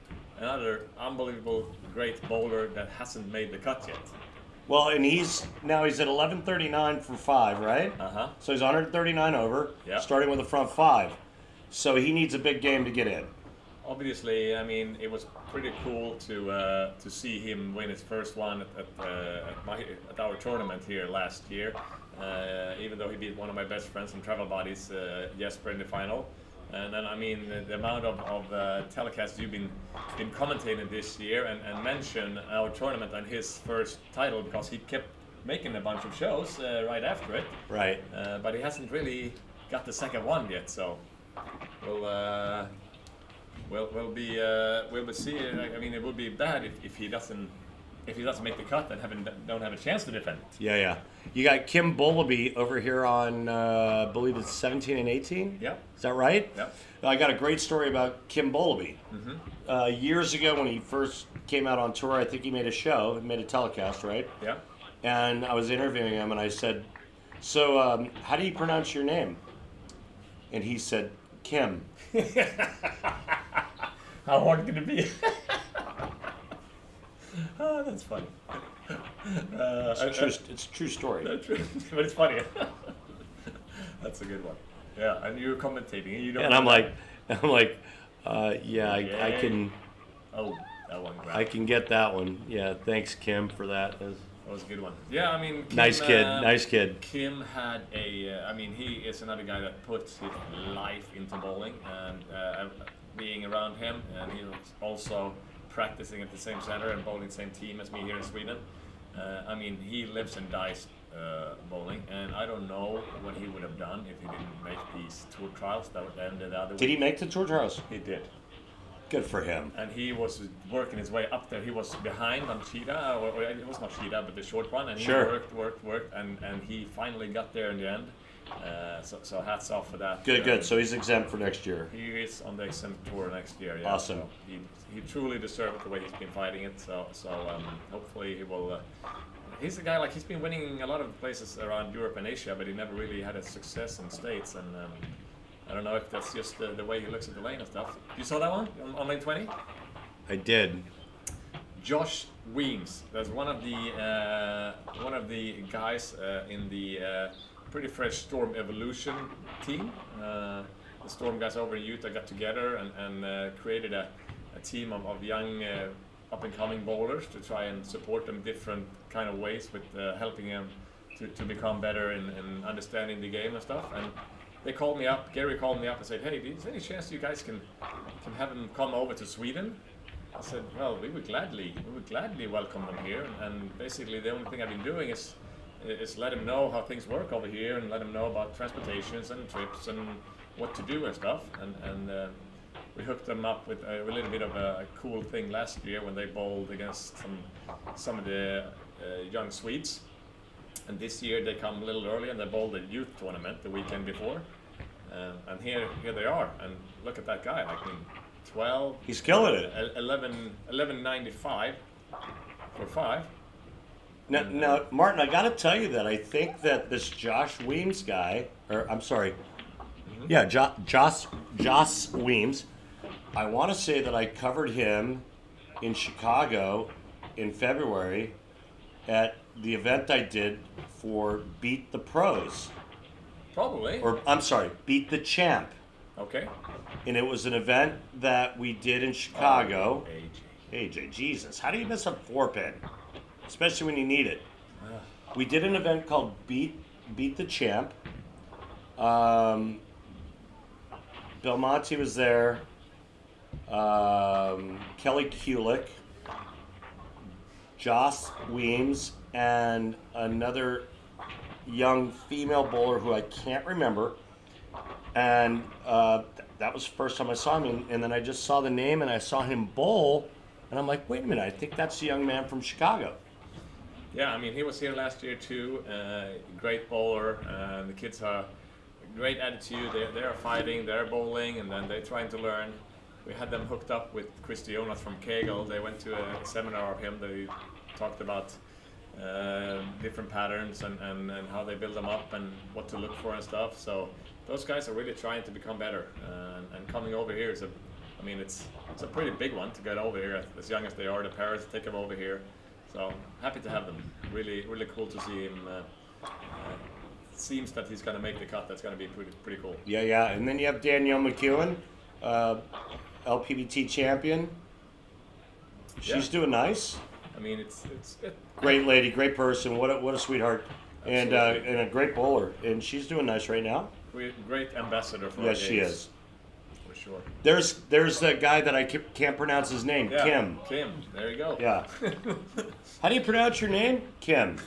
unbelievable great bowler that hasn't made the cut yet. Well, and he's at 1139 for 5, right? Uh-huh. So he's 139 over, Yep. starting with a front 5. So he needs a big game to get in. Obviously, I mean, it was pretty cool to see him win his first one at our tournament here last year. Even though he beat one of my best friends and travel buddies, Jesper, in the final. And then, I mean, the amount of telecasts you've been commentating this year and mention our tournament and his first title, because he kept making a bunch of shows right after it. Right. But he hasn't really got the second one yet, so we'll be seeing. I mean, it would be bad if he doesn't make the cut and don't have a chance to defend. Yeah. You got Kim Bowlby over here on, I believe it's 17 and 18? Yep. Is that right? Yep. I got a great story about Kim Bowlby. Mm-hmm. Years ago when he first came out on tour, I think he made a telecast, right? Yeah. And I was interviewing him and I said, so how do you pronounce your name? And he said, Kim. How hard can it be? Oh, that's funny. It's a true story. But it's funny. That's a good one. Yeah, and you're commentating. You don't. And I'm like, yeah, I can. Oh, that one. I can get that one. Yeah, thanks, Kim, for that. That was a good one. Yeah, I mean, Kim, Nice kid. Kim had I mean, he is another guy that puts his life into bowling, and being around him, and he was also practicing at the same center and bowling the same team as me here in Sweden. I mean, he lives and dies bowling, and I don't know what he would have done if he didn't make these tour trials that ended the other week. Did he make the tour trials? He did. Good for him. And he was working his way up there. He was behind on Cheetah, or it was not Cheetah, but the short one, and he worked, and he finally got there in the end. So hats off for that. Good. So he's exempt for next year. He is on the exempt tour next year. Yeah. Awesome. So he truly deserved it the way he's been fighting it. So hopefully he will. He's a guy, like, he's been winning a lot of places around Europe and Asia, but he never really had a success in States. And I don't know if that's just the way he looks at the lane and stuff. You saw that one on lane 20? I did. Josh Weems. That's one of the guys in the pretty fresh Storm Evolution team. The Storm guys over in Utah got together and created a team of young up-and-coming bowlers to try and support them different kind of ways with helping them to become better in understanding the game and stuff. And they called me up. Gary called me up and said, "Hey, is there any chance you guys can have them come over to Sweden?" I said, "Well, we would gladly welcome them here." And basically, the only thing I've been doing is let them know how things work over here, and let them know about transportations and trips and what to do and stuff. And we hooked them up with a little bit of a cool thing last year when they bowled against some of the young Swedes. And this year they come a little early and they bowled a youth tournament the weekend before. And here they are. And look at that guy. I mean, 12. He's killing it. 1195 for 5. Now, Martin, I got to tell you that I think that this Josh Weems guy, or I'm sorry, yeah, Josh Weems, I want to say that I covered him in Chicago in February at the event I did for Beat the Pros. Probably. Or, I'm sorry, Beat the Champ. Okay. And it was an event that we did in Chicago. AJ. AJ, Jesus, how do you miss a 4-pin? Especially when you need it. We did an event called Beat the Champ. Belmonte was there. Kelly Kulick, Joss Weems, and another young female bowler who I can't remember. And that was the first time I saw him. And then I just saw the name and I saw him bowl. And I'm like, wait a minute, I think that's the young man from Chicago. Yeah, I mean, he was here last year too. Great bowler. The kids are great attitude. They are fighting, they're bowling, and then they're trying to learn. We had them hooked up with Chris Jonas from Kegel. They went to a seminar of him. They talked about different patterns and how they build them up and what to look for and stuff. So those guys are really trying to become better. And coming over here is it's a pretty big one to get over here as young as they are. The parents take them over here. So happy to have them. really cool to see him. Seems that he's going to make the cut. That's going to be pretty cool. Yeah. And then you have Danielle McEwen, LPBT champion. She's doing nice. I mean, it's Great lady, great person. What a sweetheart, and Absolutely. a great bowler. And she's doing nice right now. great ambassador for Yes, our she games, is. for sure. There's that guy that I can't pronounce his name. Yeah, Kim. Kim, there you go. Yeah. How do you pronounce your name? Kim.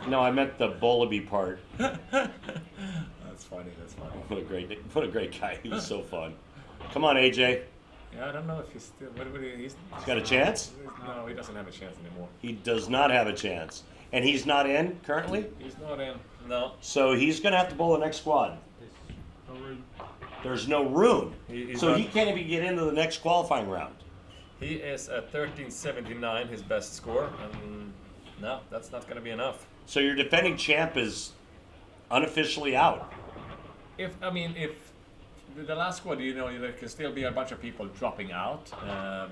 No, I meant the Bowlby part. That's funny. That's funny. What a great guy. He was so fun. Come on, AJ. Yeah, I don't know if he's still. He's Got a chance? No, he doesn't have a chance anymore. He does not have a chance. And he's not in currently? He's not in. No. So he's going to have to bowl the next squad. There's no room. He's So not- he can't even get into the next qualifying round. He is at 1379, his best score, and no, that's not going to be enough. So your defending champ is unofficially out. If the last squad, there can still be a bunch of people dropping out,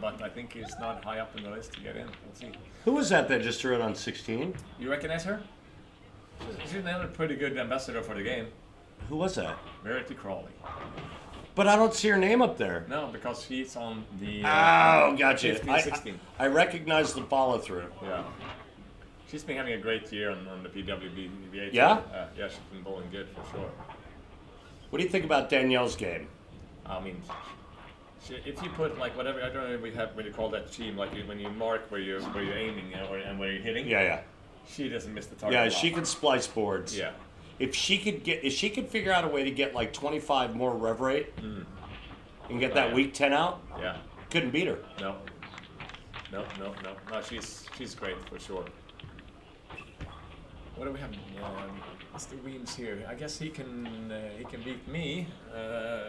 but I think he's not high up in the list to get in. We'll see. Who was that just threw it on 16? You recognize her? She's another pretty good ambassador for the game. Who was that? Verity Crawley. But I don't see her name up there. No, because she's on the Oh, gotcha. 15, 16. I recognize the follow through. Yeah. She's been having a great year on the PWBA. Yeah? Yeah, she's been bowling good for sure. What do you think about Danielle's game? I mean, if you put like whatever, I don't know what you call that team, like when you mark where you're aiming and where you're hitting. Yeah. She doesn't miss the target. Yeah, a lot. she could splice boards. Yeah. If she could figure out a way to get like 25 more rev rate and get that yeah. week 10 out, Yeah. couldn't beat her. No. No, she's great for sure. What do we have? Mr. Weems here. I guess he can beat me.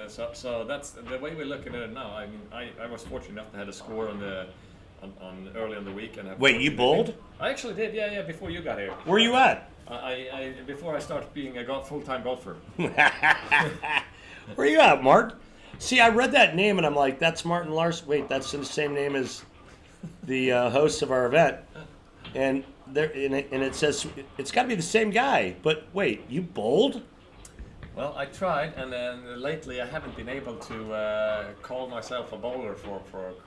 So that's the way we're looking at it now. I mean, I was fortunate enough to have a score on early in the week. And Wait, you bowled? I actually did. Yeah. Before you got here. Where you at? I before I started being a full-time golfer. Where you at, Mark? See, I read that name and I'm like, that's Martin Larsen. Wait, that's the same name as the host of our event. And it says it's got to be the same guy. But wait, you bowled? Well, I tried, and then lately I haven't been able to call myself a bowler for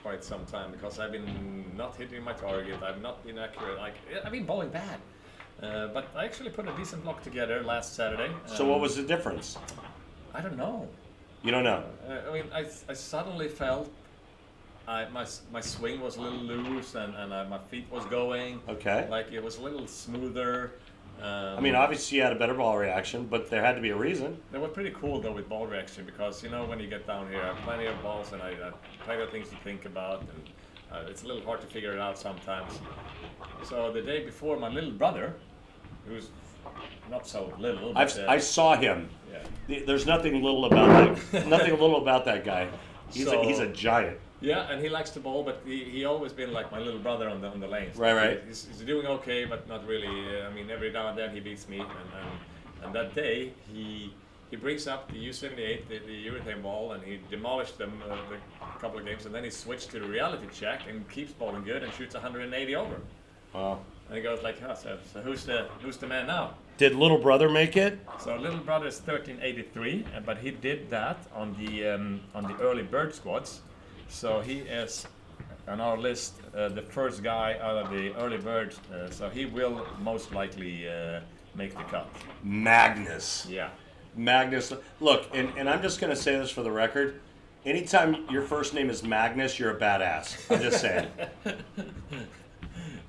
quite some time because I've been not hitting my target. I've not been accurate. I've been bowling bad. But I actually put a decent block together last Saturday. So what was the difference? I don't know. You don't know? I suddenly felt my swing was a little loose and my feet was going. Okay. Like it was a little smoother. I mean, obviously you had a better ball reaction, but there had to be a reason. They were pretty cool though with ball reaction because when you get down here, I have plenty of balls and I have plenty of things to think about, and it's a little hard to figure it out sometimes. So the day before, my little brother, who's not so little, but, I saw him. Yeah. There's nothing little about that. Nothing little about that guy. He's a giant. Yeah, and he likes to bowl, but he always been like my little brother on the lanes. Right. He's doing okay, but not really. Every now and then he beats me, and that day he brings up the U78, the urethane ball, and he demolished them a couple of games, and then he switched to the reality check and keeps bowling good and shoots 180 over. Wow. And he goes like, so who's the man now? Did little brother make it? So little brother is 1383, but he did that on the early bird squads. So he is on our list the first guy out of the early birds. So he will most likely make the cut. Magnus. Yeah. Magnus. Look, and I'm just going to say this for the record. Anytime your first name is Magnus, you're a badass. I'm just saying.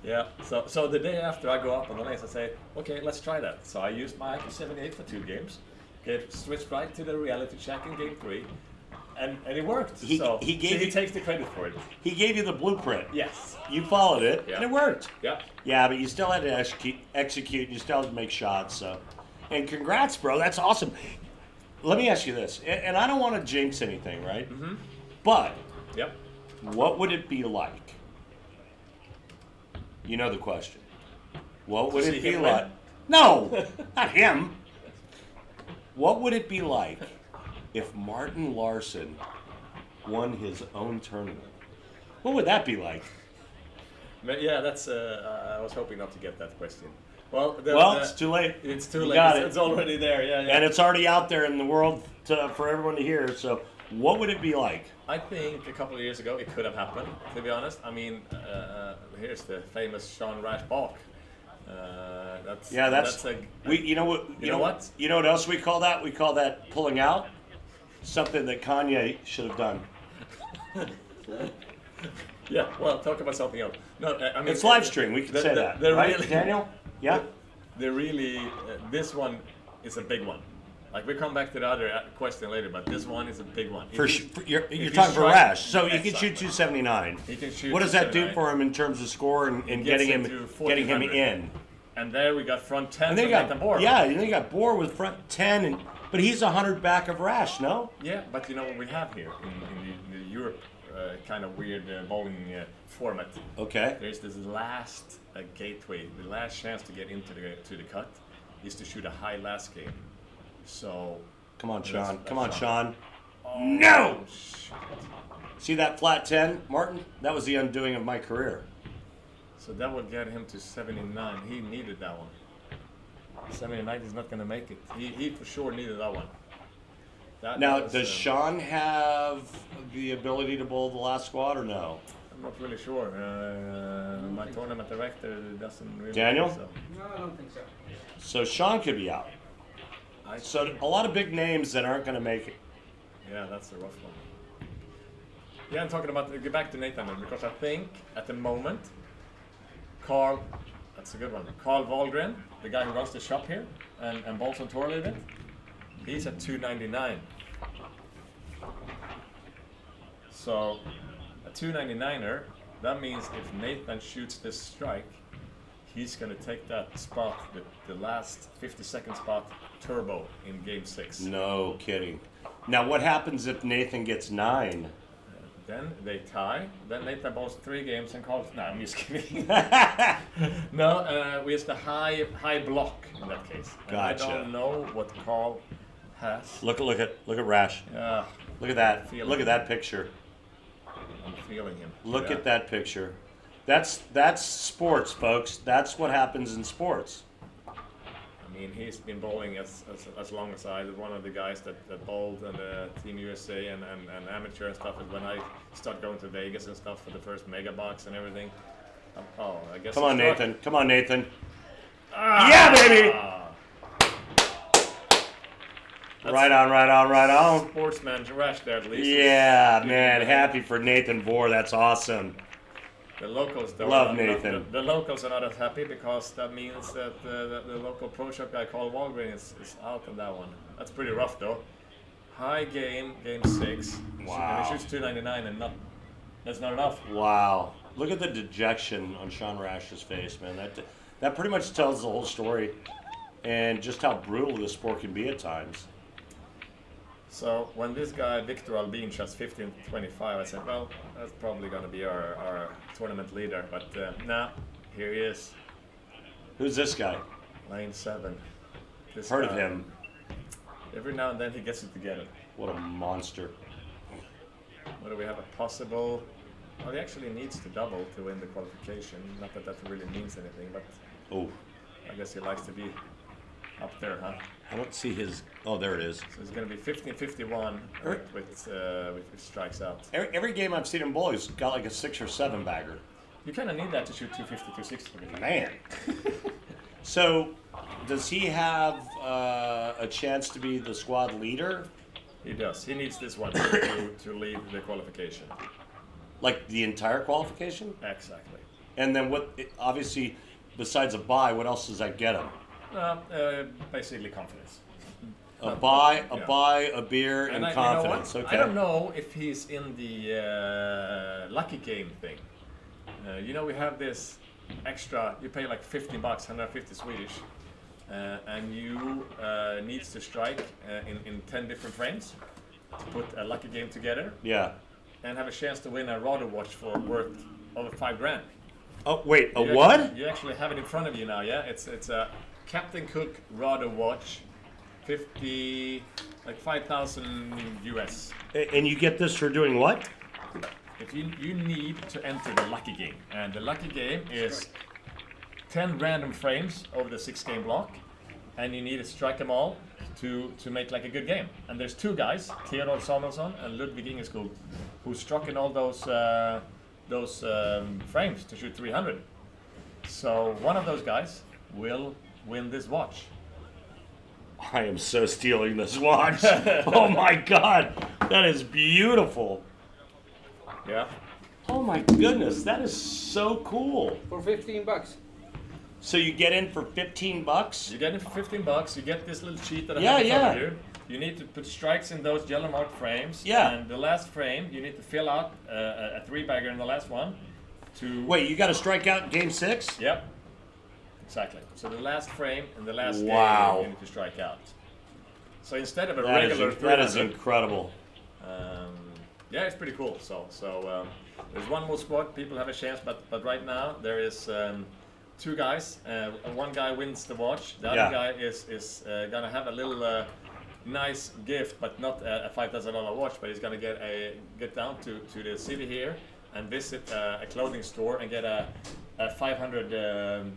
Yeah. So the day after I go up on the lanes, I say, okay, let's try that. So I used my IQ78 for 2 games. Okay, switched right to the reality check in game 3. And it worked. He takes the credit for it. He gave you the blueprint. Yes. You followed it, Yeah. and it worked. Yeah. Yeah, but you still had to execute. You still had to make shots. So, and congrats, bro. That's awesome. Let me ask you this, and I don't want to jinx anything, right? Mm-hmm. But Yep. what would it be like? You know the question. What would To it see be him like? win? No, not him. What would it be like if Martin Larsen won his own tournament? What would that be like? But yeah, that's. I was hoping not to get that question. Well, it's too late. It's too You late. got It's already there. Yeah, yeah. And it's already out there in the world for everyone to hear. So, what would it be like? I think a couple of years ago it could have happened. To be honest, I mean, here's the famous Sean Rash Balk. That's a, you know what else we call that? We call that pulling out. Something that Kanye should have done. Yeah, well, talk about something else. No, I mean it's live stream. We can say that, right, really, Daniel? Yeah. They're really. This one is a big one. Like we come back to the other question later, but this one is a big one. You're talking for Rash, so he can shoot 279. He can shoot. What does that do for him in terms of score and getting him in? And there we got front 10. And then you got Bohr. Yeah, and then you got Bohr with front 10, but he's 100 back of Rash, no? Yeah, but you know what we have here in the Europe kind of weird bowling format. Okay. There's this last gateway, the last chance to get into the cut is to shoot a high last game. So. Come on, Sean. Come on, Sean. Oh, no! Shit. See that flat 10, Martin? That was the undoing of my career. So that would get him to 79. He needed that one. 79 is not going to make it. He for sure needed that one. Does Sean have the ability to bowl the last squad or no? I'm not really sure. My tournament director doesn't really. Daniel? Think so. No, I don't think so. So Sean could be out. So a lot of big names that aren't going to make it. Yeah, that's a rough one. Yeah, I'm talking about. Get back to Nathan then, because I think at the moment, that's a good one. Carl Wahlgren, the guy who runs the shop here and bowls on tour a little bit, he's at 299. So a 299er, that means if Nathan shoots this strike, he's going to take that spot, the last 50-second spot, turbo in game 6. No kidding. Now what happens if Nathan gets 9? Then they tie. Then Nathan bowls 3 games and calls. No, I'm just kidding. No, we use the high block in that case. And Gotcha. I don't know what Carl has. Look at Rash. Look at that. Look at that picture. I'm feeling him. Look at that picture. That's sports, folks. That's what happens in sports. I mean, he's been bowling as long as I did. One of the guys that bowled on the Team USA and amateur and stuff. And when I started going to Vegas and stuff for the first mega box and everything. I guess. Come on, Nathan. Come on, Nathan. Yeah, baby. Right on. Sportsman Rash there at least. Yeah, man. Happy for Nathan Bohr. That's awesome. The locals don't. Love Nathan. The locals are not as happy because that means that the local pro shop guy called Wahlgren is out on that one. That's pretty rough though. High game 6. Wow. And he shoots 299 and that's not enough. Wow. Look at the dejection on Sean Rash's face, man. That pretty much tells the whole story and just how brutal this sport can be at times. So when this guy Victor Albin shots 15-25, I said, well, that's probably going to be our tournament leader. But nah, here he is. Who's this guy? Lane 7. Heard of him. Every now and then he gets it together. What a monster. What do we have? A possible... Well, he actually needs to double to win the qualification. Not that that really means anything, but I guess he likes to be up there, huh? I don't see his... Oh, there it is. So it's going to be 15-51 with strikes out. Every game I've seen him bowl, he's got like a 6 or 7 bagger. You kind of need that to shoot 250, 260. Man. So, does he have a chance to be the squad leader? He does. He needs this one to lead the qualification. Like the entire qualification? Exactly. And then obviously, besides a bye, what else does that get him? Basically confidence. A buy, a beer, and confidence. You know okay. I don't know if he's in the lucky game thing. We have this extra. You pay like $50, 150 Swedish, and you needs to strike in 10 different frames to put a lucky game together. Yeah. And have a chance to win a Rado watch for worth over $5,000. Oh wait, what? You actually have it in front of you now. Yeah, it's a Captain Cook Rado watch, 5,000 US. And you get this for doing what? if you need to enter the lucky game, and the lucky game is 10 random frames over the 6-game block, and you need to strike them all to make like a good game. And there's 2 guys, Theodor Samuelsson and Ludwig Ingeskog, who struck in all those frames to shoot 300. So one of those guys will win this watch. I am so stealing this watch. Oh my God, that is beautiful. Yeah. Oh my goodness, that is so cool. For $15. So you get in for $15? You get it for $15. You get this little sheet that I Yeah, have in front yeah. of you. You need to put strikes in those yellow marked frames. Yeah. And the last frame, you need to fill out a 3-bagger in the last one. Wait, you got to strike out game 6? Yep. Exactly. So the last frame in the last Wow. game, you need to strike out. So instead of a That is, regular that is 300, incredible. yeah, it's pretty cool. So there's one more spot. People have a chance, but right now there is 2 guys. One guy wins the watch. The other guy is gonna have a little nice gift, but not a $5,000 watch. But he's gonna get down to the city here and visit a clothing store and get a $500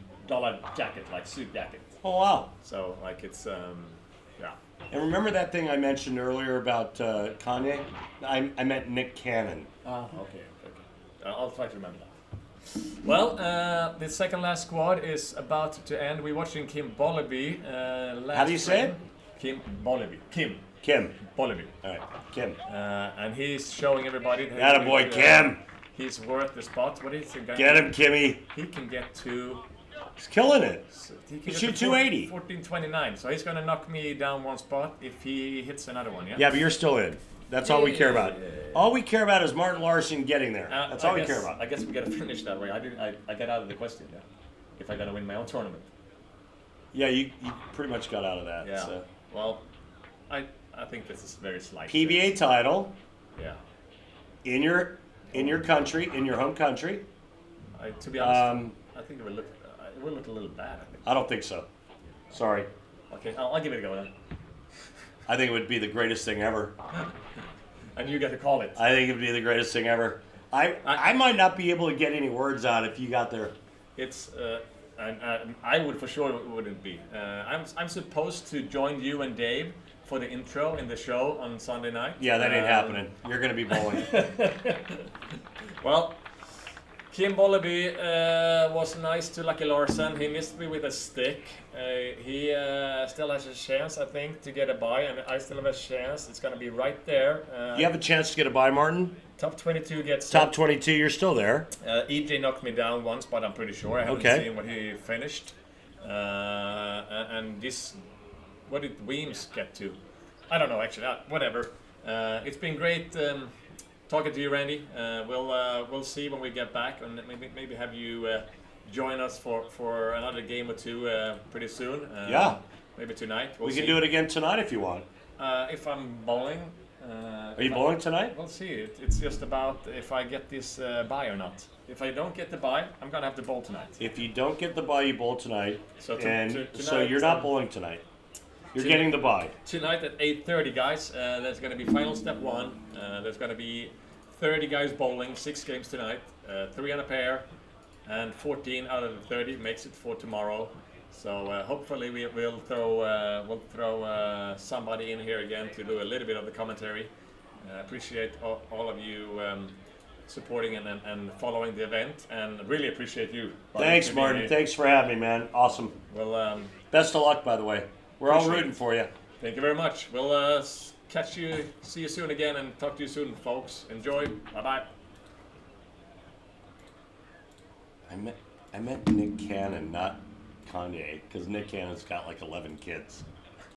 jacket, like suit jacket. Oh wow. So like it's yeah. And remember that thing I mentioned earlier about Kanye? I meant Nick Cannon. Okay. I'll try to remember that. Well, the second last squad is about to end. We're watching Kim Bollaby. How do you say it? Kim Bollaby. Kim Bollaby. All right, Kim. And he's showing everybody that Attaboy, Kim. he's worth the spot. What is it? Get him, Kimmy. He can get to. He's killing it. He He can shoot get to 280. 1429. So he's gonna knock me down one spot if he hits another one. Yeah. Yeah, but you're still in. That's all we care about. All we care about is Martin Larson getting there. That's all we care about. I guess we gotta finish that way. I get out of the question. Yeah. If I gotta win my own tournament. Yeah, you pretty much got out of that. Yeah. So. Well, I think this is very slight. PBA title Yeah. in your country, in your home country. To be honest, I think it will look a little bad. I think. I don't think so. Sorry. Okay, I'll give it a go then. I think it would be the greatest thing ever. And you get to call it. I think it would be the greatest thing ever. I might not be able to get any words out if you got there. It's and I would for sure wouldn't be. I'm supposed to join you and Dave for the intro in the show on Sunday night. Yeah, that ain't happening. You're going to be bowling. Well, Kim Bollaby was nice to Lucky Larsen. He missed me with a stick. He still has a chance, I think, to get a bye, and I still have a chance. It's going to be right there. You have a chance to get a bye, Martin? Top 22 gets Top 22, you're still there. EJ knocked me down once, but I'm pretty sure. I haven't seen what he finished. And this, what did Weems get to? I don't know, actually. Whatever. It's been great talking to you, Randy. We'll see when we get back, and maybe have you join us for another game or two pretty soon. Yeah. Maybe tonight. We can do it again tonight if you want. If I'm bowling. Are you bowling tonight? We'll see. It's just about if I get this bye or not. If I don't get the bye, I'm gonna have to bowl tonight. If you don't get the bye, you bowl tonight. So so you're not bowling tonight. You're getting the bye. Tonight at 8:30, guys. There's gonna be final step 1. There's gonna be 30 guys bowling, 6 games tonight, 3 on a pair, and 14 out of the 30 makes it for tomorrow. So hopefully we'll throw somebody in here again to do a little bit of the commentary. Appreciate all of you supporting and following the event, and really appreciate you. Thanks, Martin. Thanks for having me, man. Awesome. Well, best of luck, by the way. We're all rooting for you. Thank you very much. We'll see you soon again, and talk to you soon, folks. Enjoy. Bye-bye. I meant Nick Cannon, not Kanye, because Nick Cannon's got like 11 kids.